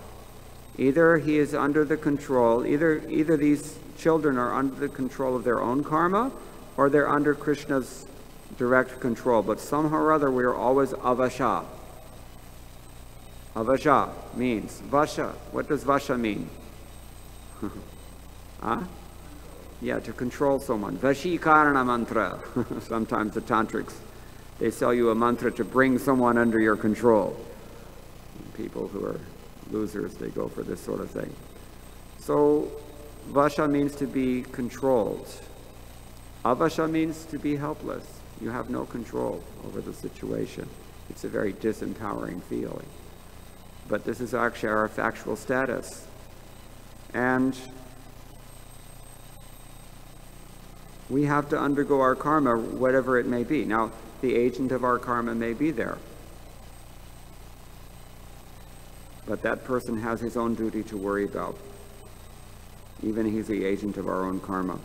Either he is under the control, either these children are under the control of their own karma, or they're under Krishna's direct control. But somehow or other, we are always avasha. Avasha means vasha. What does vasha mean? Huh? Yeah, to control someone. Vashikarana mantra. Sometimes the tantrics, they sell you a mantra to bring someone under your control. People who are losers, they go for this sort of thing. So, vasha means to be controlled. Avasha means to be helpless. You have no control over the situation. It's a very disempowering feeling. But this is actually our factual status. And we have to undergo our karma, whatever it may be. Now, the agent of our karma may be there. But that person has his own duty to worry about. Even he's the agent of our own karma.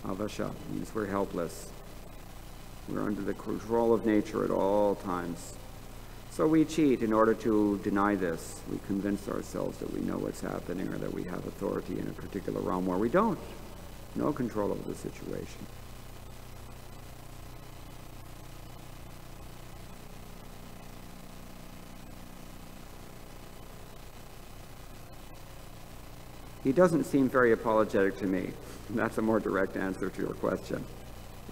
Avasha means we're helpless. We're under the control of nature at all times. So we cheat in order to deny this. We convince ourselves that we know what's happening or that we have authority in a particular realm where we don't. No control over the situation. He doesn't seem very apologetic to me. That's a more direct answer to your question.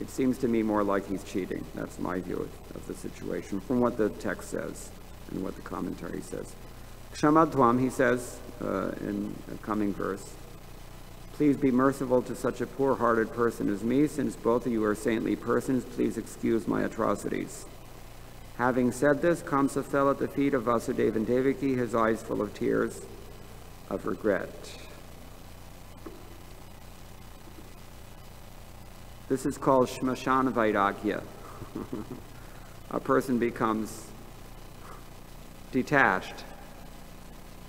It seems to me more like he's cheating. That's my view of the situation from what the text says and what the commentary says. Kshamadhvam, he says in a coming verse, please be merciful to such a poor-hearted person as me. Since both of you are saintly persons, please excuse my atrocities. Having said this, Khamseh fell at the feet of Vasudeva and Devaki, his eyes full of tears of regret. This is called Shmashana Vairagya. A person becomes detached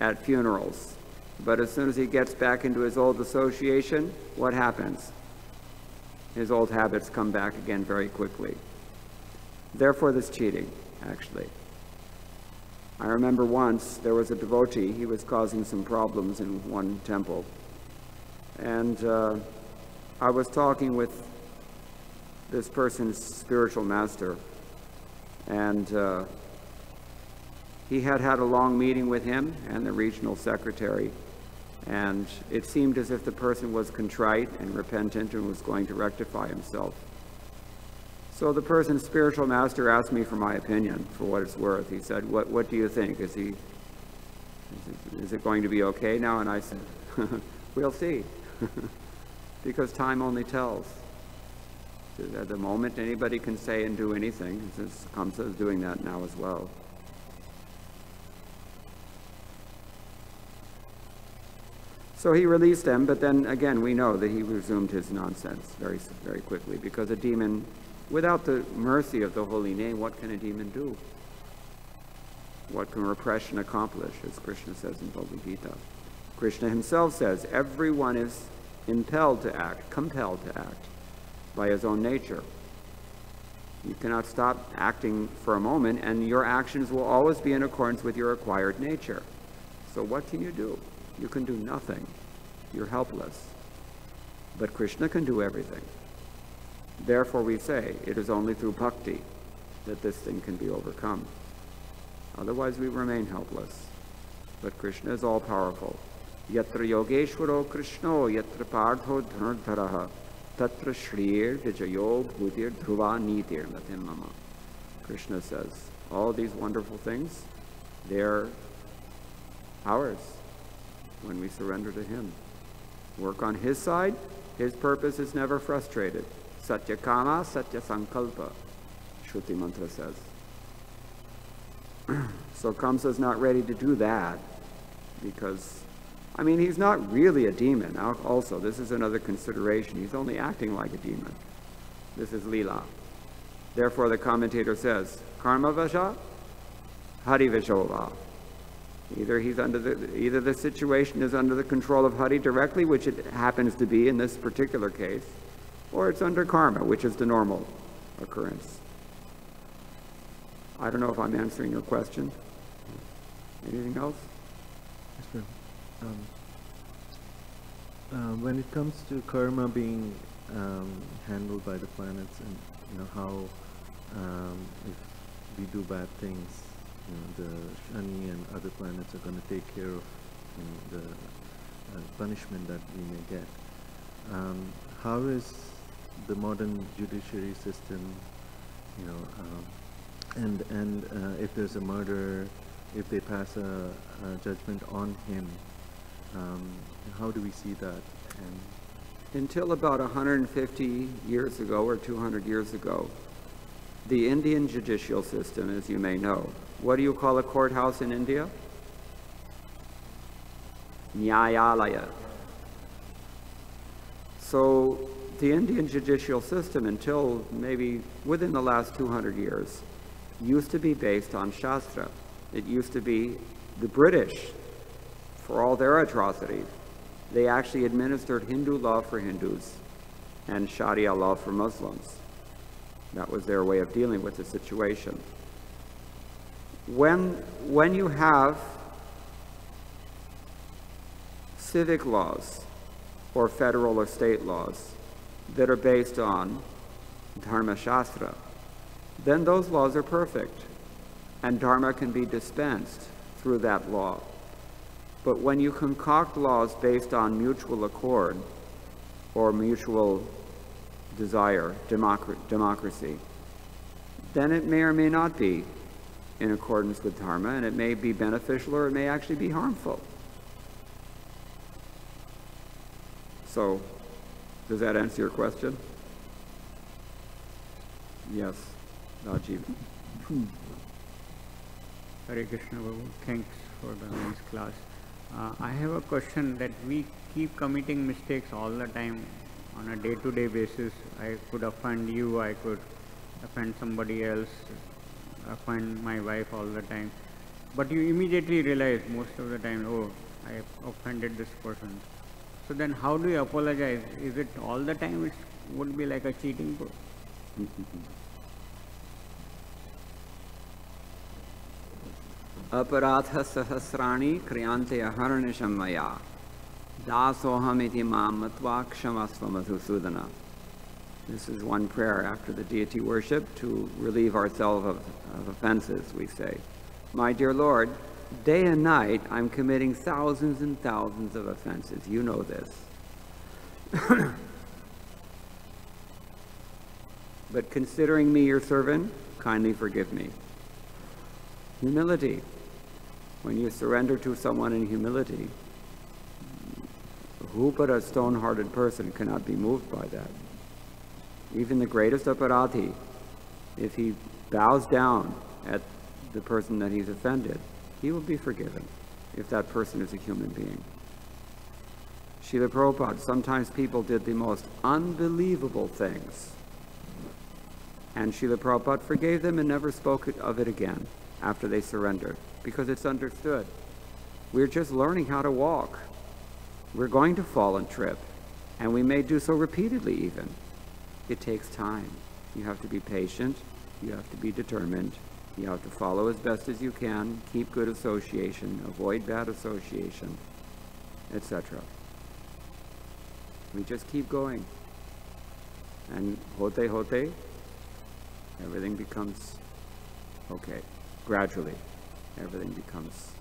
at funerals. But as soon as he gets back into his old association, what happens? His old habits come back again very quickly. Therefore, this cheating, actually. I remember once there was a devotee, he was causing some problems in one temple. And I was talking with this person's spiritual master, and he had had a long meeting with him and the regional secretary, and it seemed as if the person was contrite and repentant and was going to rectify himself. So the person's spiritual master asked me for my opinion, for what it's worth. He said, what do you think? Is it going to be okay now? And I said, we'll see, because time only tells. At the moment, anybody can say and do anything, since Khamseh is doing that now as well. So he released them, but then again, we know that he resumed his nonsense very, very quickly, because a demon, without the mercy of the holy name, what can a demon do? What can repression accomplish, as Krishna says in Bhagavad Gita? Krishna himself says, everyone is impelled to act, compelled to act, by his own nature. You cannot stop acting for a moment, and your actions will always be in accordance with your acquired nature. So what can you do? You can do nothing. You're helpless. But Krishna can do everything. Therefore we say, it is only through bhakti that this thing can be overcome. Otherwise we remain helpless. But Krishna is all-powerful. Yatra yogeshwaro Krishno yatra partho dhanurdharaha tatra shriyir vijayo bhudir dhruva nitir latim mama. Krishna says, all these wonderful things, they're ours when we surrender to him. Work on his side, his purpose is never frustrated. Satya kama, satya sankalpa, Shruti mantra says. So Khamseh's not ready to do that because, I mean, he's not really a demon. Also, this is another consideration. He's only acting like a demon. This is Leela. Therefore, the commentator says, Karma Vasha, Hari Vishova. Either the situation is under the control of Hari directly, which it happens to be in this particular case, or it's under karma, which is the normal occurrence. I don't know if I'm answering your question. Anything else? Yes, sir. When it comes to karma being handled by the planets, and how if we do bad things, the Shani and other planets are going to take care of the punishment that we may get. How is the modern judiciary system, and if there's a murder, if they pass a judgment on him, how do we see that? And until about 150 years ago or 200 years ago, the Indian judicial system, as you may know, what do you call a courthouse in India? Nyayalaya. So the Indian judicial system, until maybe within the last 200 years, used to be based on Shastra. It used to be the British, for all their atrocities, they actually administered Hindu law for Hindus and Sharia law for Muslims. That was their way of dealing with the situation. When you have civic laws or federal or state laws that are based on Dharma Shastra, then those laws are perfect and Dharma can be dispensed through that law. But when you concoct laws based on mutual accord or mutual desire, democracy, then it may or may not be in accordance with Dharma, and it may be beneficial or it may actually be harmful. So, does that answer your question? Yes, Rajiv. Hare Krishna Prabhu, thanks for the nice class. I have a question that we keep committing mistakes all the time on a day-to-day basis. I could offend you, I could offend somebody else, offend my wife all the time. But you immediately realize most of the time, oh, I have offended this person. So then how do you apologize? Is it all the time? It would be like a cheating code? Aparatha sahasrani kriyante aharnisham maya dasoham iti mam matva kshamasva madhusudana. This is one prayer after the deity worship to relieve ourselves of offenses, we say. My dear Lord, day and night I'm committing thousands and thousands of offenses. You know this. But considering me your servant, kindly forgive me. Humility. When you surrender to someone in humility, who but a stone-hearted person cannot be moved by that? Even the greatest aparati, if he bows down at the person that he's offended, he will be forgiven if that person is a human being. Srila Prabhupada, sometimes people did the most unbelievable things, and Srila Prabhupada forgave them and never spoke of it again after they surrendered, because it's understood. We're just learning how to walk. We're going to fall and trip, and we may do so repeatedly even. It takes time. You have to be patient, you have to be determined, you have to follow as best as you can, keep good association, avoid bad association, etc. We just keep going. And hote, everything becomes okay. Gradually, everything becomes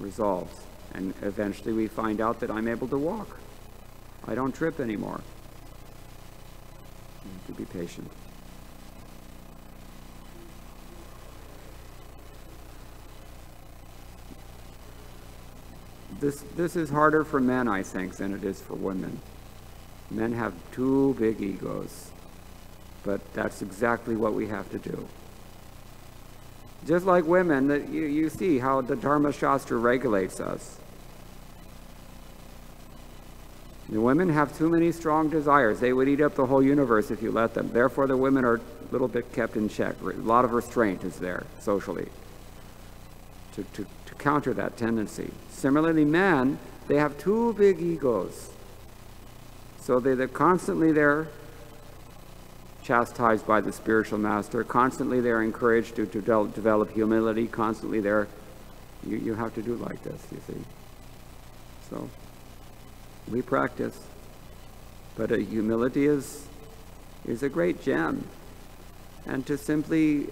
resolved. And eventually we find out that I'm able to walk. I don't trip anymore. You have to be patient. This is harder for men, I think, than it is for women. Men have too big egos, but that's exactly what we have to do. Just like women, that you see how the Dharma Shastra regulates us. The women have too many strong desires. They would eat up the whole universe if you let them. Therefore, the women are a little bit kept in check. A lot of restraint is there socially to counter that tendency. Similarly, men, they have too big egos. So they're constantly there, chastised by the spiritual master. Constantly they're encouraged to develop humility. Constantly there, you have to do like this, you see. So we practice, but humility is a great gem. And to simply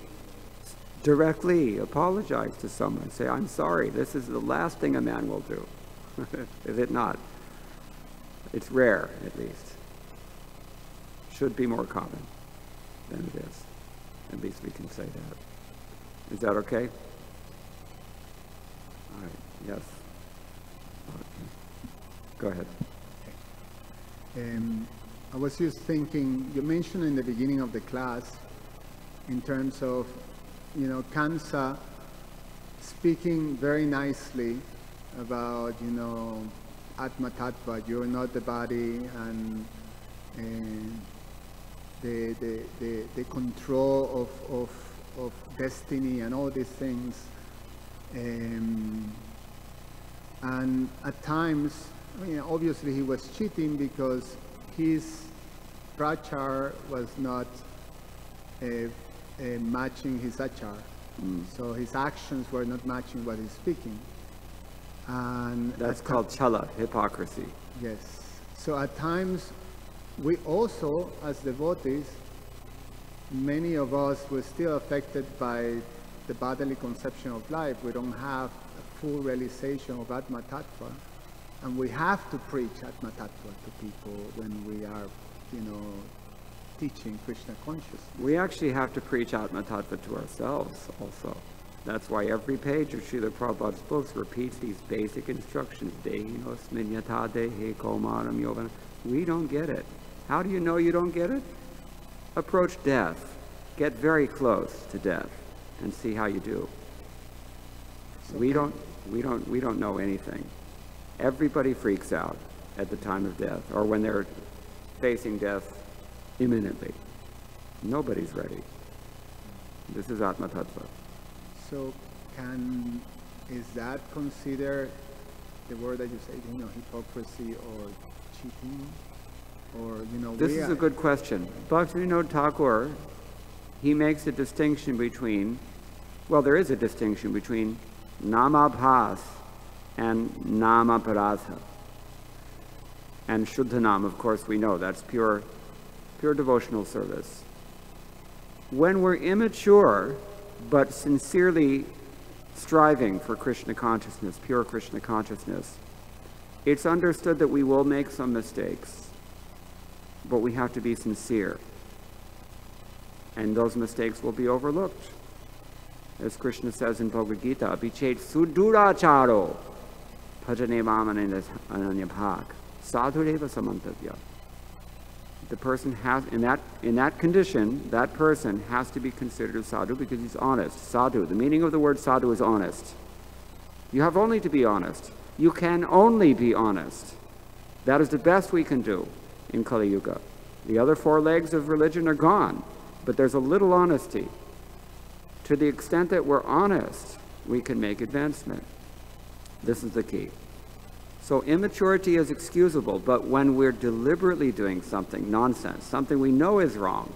directly apologize to someone, say, I'm sorry, this is the last thing a man will do. Is it not? It's rare, at least. Should be more common than it is. At least we can say that. Is that okay? All right, yes. Okay. Go ahead. I was just thinking, you mentioned in the beginning of the class, in terms of, Khamseh speaking very nicely about, Atma Tattva, you're not the body, and the control of destiny and all these things. And at times, obviously he was cheating because his prachar was not matching his achar. So his actions were not matching what he's speaking. And that's called chala, hypocrisy. Yes. So at times, we also, as devotees, many of us were still affected by the bodily conception of life. We don't have a full realization of Atma Tattva. And we have to preach Atma Tattva to people when we are, teaching Krishna consciousness. We actually have to preach Atma Tattva to ourselves also. That's why every page of Srila Prabhupada's books repeats these basic instructions. Dehinosmin yata dehe kaumaram yovana. We don't get it. How do you know you don't get it? Approach death. Get very close to death and see how you do. So we don't know anything. Everybody freaks out at the time of death or when they're facing death imminently. Nobody's ready. This is Atma Tattva. So is that considered the word that you say, hypocrisy or cheating? Or, this is a good question. Bhaktivinoda Thakur, he makes a distinction between, there is a distinction between namabhas and namaparadha. And Shuddhanam, of course, we know that's pure devotional service. When we're immature, but sincerely striving for Krishna consciousness, pure Krishna consciousness, it's understood that we will make some mistakes, but we have to be sincere. And those mistakes will be overlooked. As Krishna says in Bhagavad Gita, Bichet suduracharo bhajane mamane ananyabhak sadhureva samantavya. The person has, in that condition, that person has to be considered a sadhu because he's honest. Sadhu, the meaning of the word sadhu is honest. You have only to be honest. You can only be honest. That is the best we can do in Kali Yuga. The other four legs of religion are gone, but there's a little honesty. To the extent that we're honest, we can make advancement. This is the key. So immaturity is excusable, but when we're deliberately doing something nonsense, something we know is wrong,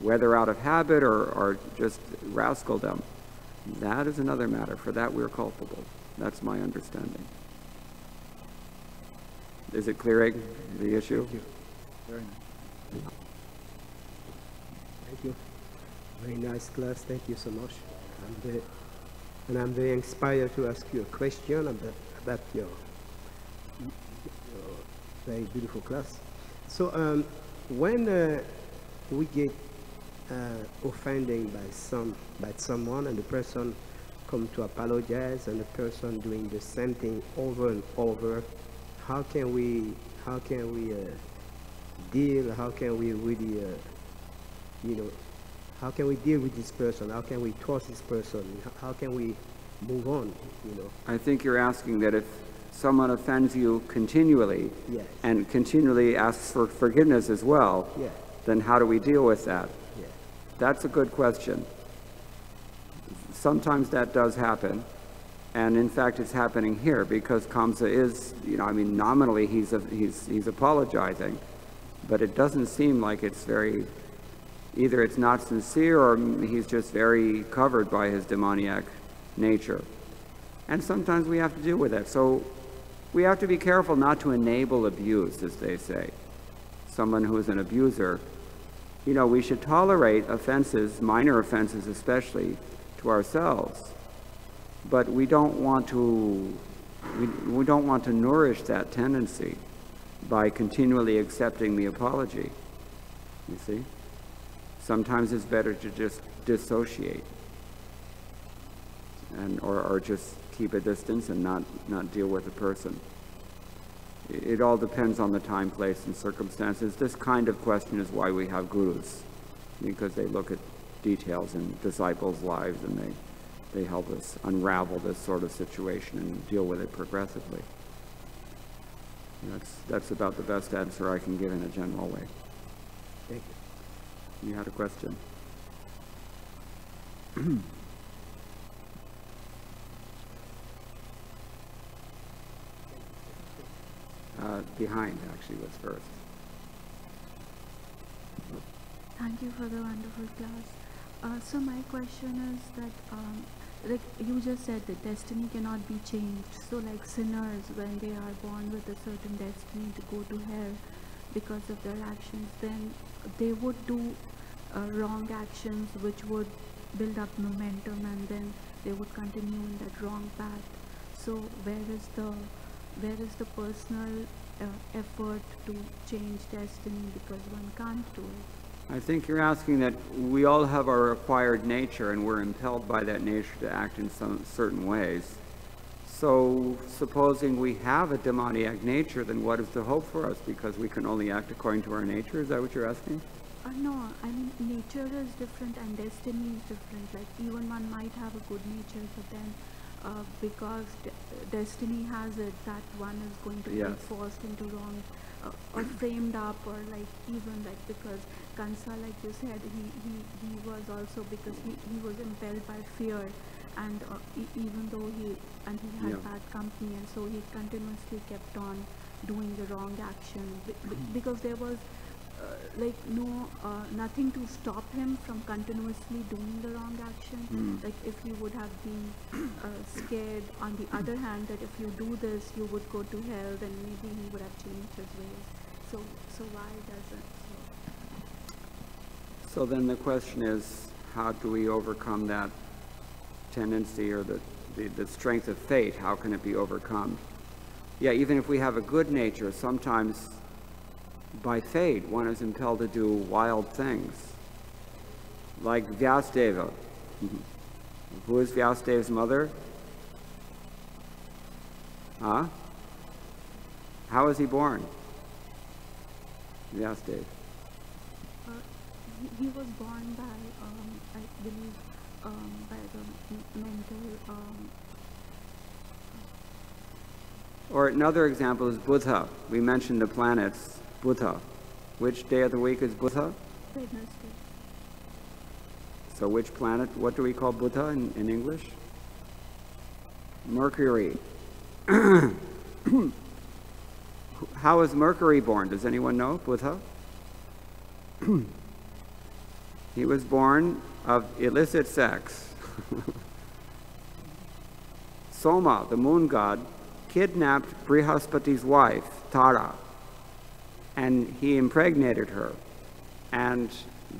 whether out of habit or just rascaldom, that is another matter. For that we're culpable. That's my understanding. Is it clearing the issue? Thank you. Very nice. Thank you. Very nice class. Thank you so much. I'm very inspired to ask you a question about your very beautiful class. So when we get offended by someone and the person come to apologize and the person doing the same thing over and over, how can we deal? How can we really how can we deal with this person? How can we trust this person? How can we move on, you know? I think you're asking that if someone offends you continually Yes. and continually asks for forgiveness as well, Yeah. then how do we deal with that? Yeah. That's a good question. Sometimes that does happen, and in fact it's happening here because Khamseh is, you know, I mean, nominally he's apologizing, but it doesn't seem like it's very, either it's not sincere or he's just very covered by his demoniac nature. And sometimes we have to deal with that. So we have to be careful not to enable abuse, as they say. Someone who is an abuser, you know, we should tolerate offenses, minor offenses especially, to ourselves, but we don't want to nourish that tendency by continually accepting the apology. You see? Sometimes it's better to just dissociate and or just keep a distance and not deal with the person. It all depends on the time, place, and circumstances. This kind of question is why we have gurus, because they look at details in disciples' lives and they help us unravel this sort of situation and deal with it progressively. That's about the best answer I can give in a general way. Thank you. You had a question? Behind, actually, was first. Thank you for the wonderful class. So my question is that, like you just said, that destiny cannot be changed. So like sinners, when they are born with a certain destiny to go to hell because of their actions, then they would do wrong actions which would build up momentum, and then they would continue in that wrong path. So where is the personal effort to change destiny, because one can't do it? I think you're asking that we all have our acquired nature and we're impelled by that nature to act in some certain ways. So supposing we have a demoniac nature, then what is the hope for us, because we can only act according to our nature? Is that what you're asking? No, I mean nature is different and destiny is different. Like even one might have a good nature, but then because destiny has it that one is going to Yes. be forced into wrong or framed up, or like even like because Khamseh, like you said, he was also, because he was impelled by fear, and even though he had Yeah. bad company, and so he continuously kept on doing the wrong action because there was nothing to stop him from continuously doing the wrong action. Like if he would have been scared on the other hand that if you do this you would go to hell, then maybe he would have changed his ways. So why doesn't So then the question is, how do we overcome that tendency, or the strength of fate? How can it be overcome? Yeah, even if we have a good nature, sometimes by fate one is impelled to do wild things. Like Vyasadeva. Who is Vyasadeva's mother? Huh? How was he born? Vyasadeva. he was born by I believe by the mental Or another example is Buddha. We mentioned the planets. Buddha. Which day of the week is Buddha? Wednesday. So which planet, what do we call Buddha in English? Mercury. How is Mercury born? Does anyone know? Buddha? He was born of illicit sex. Soma, the moon god, kidnapped Brihaspati's wife, Tara, and he impregnated her. And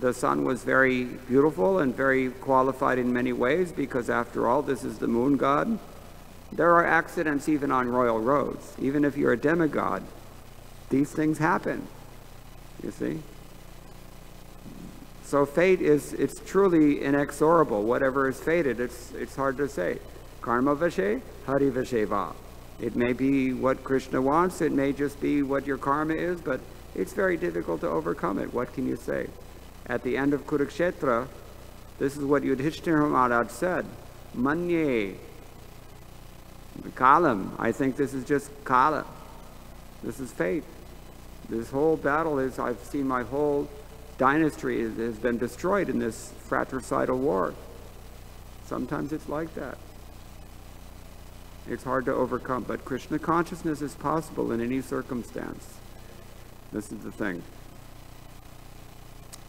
the sun was very beautiful and very qualified in many ways, because after all, this is the moon god. There are accidents even on royal roads. Even if you're a demigod, these things happen, you see? So fate it's truly inexorable. Whatever is fated, it's hard to say. Karma vashe, hari vashe va. It may be what Krishna wants, it may just be what your karma is, but it's very difficult to overcome it. What can you say? At the end of Kurukshetra, This is what Yudhishthira Maharaj said. Manye, Kalam. I think this is just Kala. This is fate. This whole battle is, I've seen my whole dynasty has been destroyed in this fratricidal war. Sometimes it's like that. It's hard to overcome, but Krishna consciousness is possible in any circumstance. This is the thing.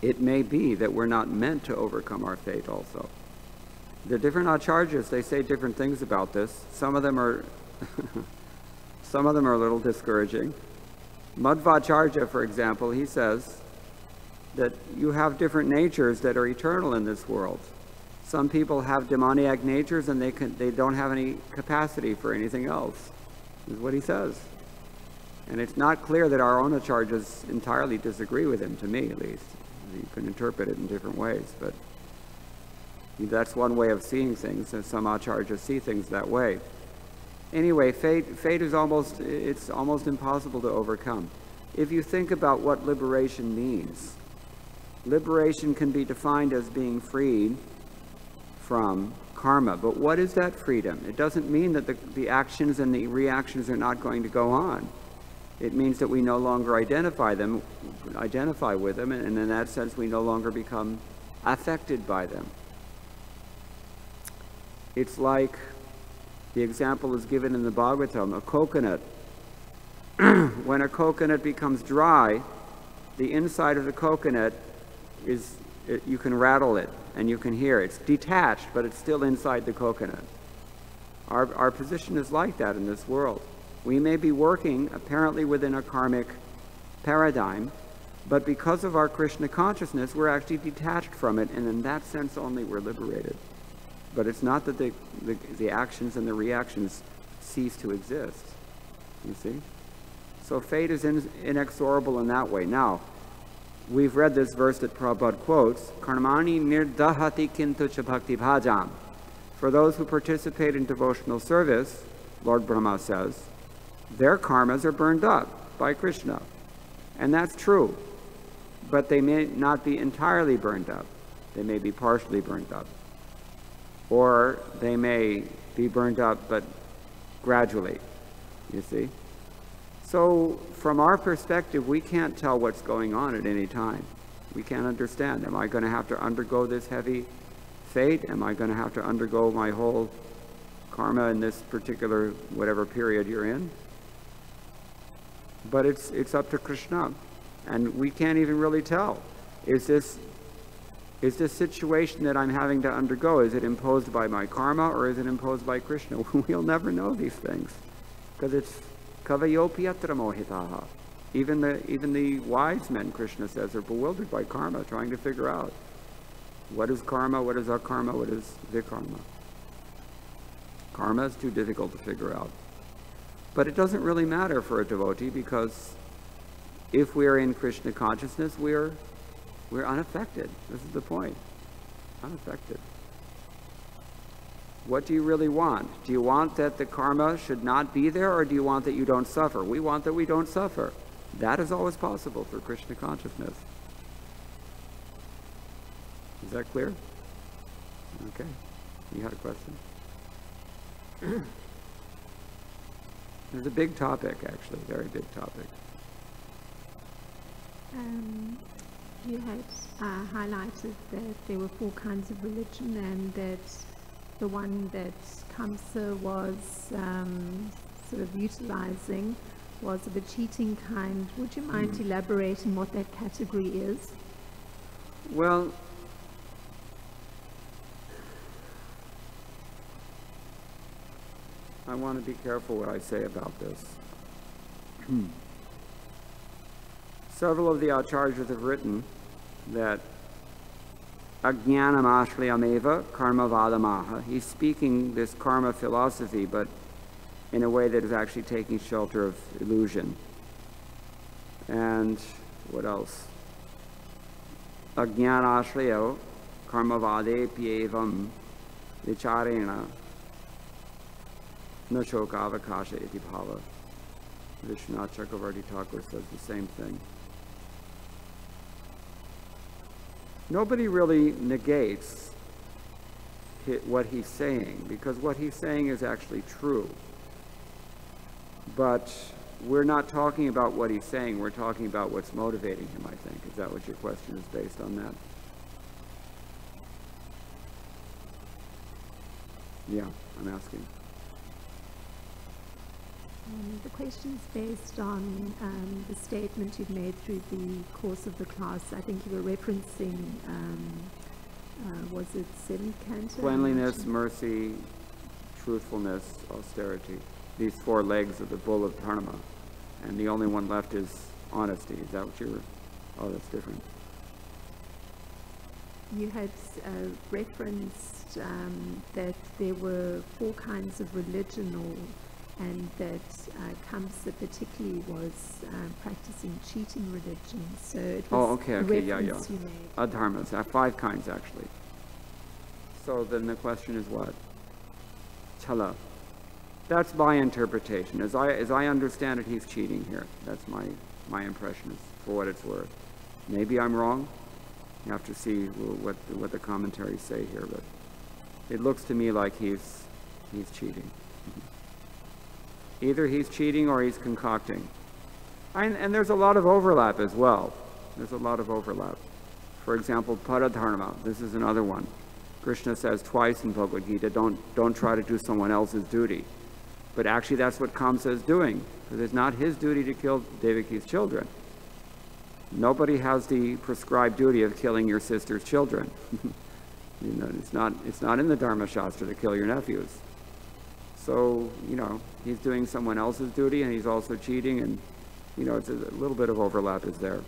It may be that we're not meant to overcome our fate also. The different acharyas, they say different things about this. Some of them are some of them are a little discouraging. Madhvacharya, for example, he says that you have different natures that are eternal in this world. Some people have demoniac natures and they don't have any capacity for anything else, is what he says. And it's not clear that our own acharyas entirely disagree with him, to me at least. You can interpret it in different ways, but that's one way of seeing things, and some acharyas see things that way. Anyway, fate is almost impossible to overcome. If you think about what liberation means, liberation can be defined as being freed from karma. But what is that freedom? It doesn't mean that the actions and the reactions are not going to go on. It means that we no longer identify with them, and in that sense we no longer become affected by them. It's like the example is given in the Bhagavatam, a coconut. When a coconut becomes dry, the inside of the coconut you can rattle it and you can hear it. It's detached, but it's still inside the coconut. Our position is like that in this world. We may be working apparently within a karmic paradigm, but because of our Krishna consciousness, we're actually detached from it, and in that sense only we're liberated. But it's not that the actions and the reactions cease to exist. You see? So fate is inexorable in that way. Now, we've read this verse that Prabhupada quotes, Karmani nirdahati kintu cha bhakti bhajam. For those who participate in devotional service, Lord Brahma says, their karmas are burned up by Krishna. And that's true. But they may not be entirely burned up. They may be partially burned up. Or they may be burned up, but gradually, you see. So from our perspective, we can't tell what's going on at any time. We can't understand. Am I going to have to undergo this heavy fate? Am I going to have to undergo my whole karma in this particular whatever period you're in? But it's up to Krishna. And we can't even really tell. Is this situation that I'm having to undergo, is it imposed by my karma or is it imposed by Krishna? We'll never know these things. Because it's kavayopyatra mohitaha. Even the wise men, Krishna says, are bewildered by karma, trying to figure out what is karma, what is akarma, what is vikarma. Karma is too difficult to figure out. But it doesn't really matter for a devotee, because if we're in Krishna consciousness, we're unaffected. This is the point. Unaffected. What do you really want? Do you want that the karma should not be there, or do you want that you don't suffer? We want that we don't suffer. That is always possible for Krishna consciousness. Is that clear? Okay. You had a question? It's a big topic, actually, very big topic. You had highlighted that there were 4 kinds of religion, and that the one that Khamseh was sort of utilizing was of the cheating kind. Would you mind elaborating what that category is? Well, I want to be careful what I say about this. Several of the acharyas have written that ajnanam ashriyameva karma vadamaha. He's speaking this karma philosophy, but in a way that is actually taking shelter of illusion. And what else? Ajnana ashriyo karma vade pyevam vicharena na shoka avakasha iti bhava. Vishwanath Chakravarti Thakur says the same thing. Nobody really negates what he's saying, because what he's saying is actually true. But we're not talking about what he's saying, we're talking about what's motivating him, I think. Is that what your question is based on that? Yeah, I'm asking. The question is based on the statement you've made through the course of the class. I think you were referencing, was it 7th canto? Cleanliness, mercy, truthfulness, austerity. These 4 legs of the bull of dharma. And the only one left is honesty. Is that what you were? Oh, that's different. You had referenced that there were 4 kinds of religion, and that Khamseh particularly was practicing cheating religion. So it was okay, a yeah. reference you made. Adharmas, 5 kinds actually. So then the question is what? Chala. That's my interpretation. As I understand it, he's cheating here. That's my impression, is for what it's worth. Maybe I'm wrong. You have to see what the commentaries say here, but it looks to me like he's cheating. Either he's cheating or he's concocting. And there's a lot of overlap as well. There's a lot of overlap. For example, paradharma. This is another one. Krishna says twice in Bhagavad Gita, don't try to do someone else's duty. But actually that's what Khamseh is doing, because it's not his duty to kill Devaki's children. Nobody has the prescribed duty of killing your sister's children. You know, it's not in the Dharma Shastra to kill your nephews. So, you know, he's doing someone else's duty and he's also cheating, and, you know, it's a little bit of overlap is there.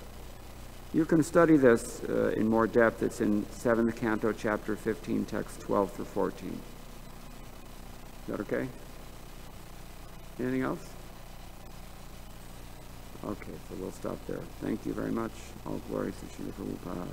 You can study this in more depth. It's in 7th Canto, Chapter 15, Text 12 through 14. Is that okay? Anything else? Okay, so we'll stop there. Thank you very much. All glories to Srila Prabhupada.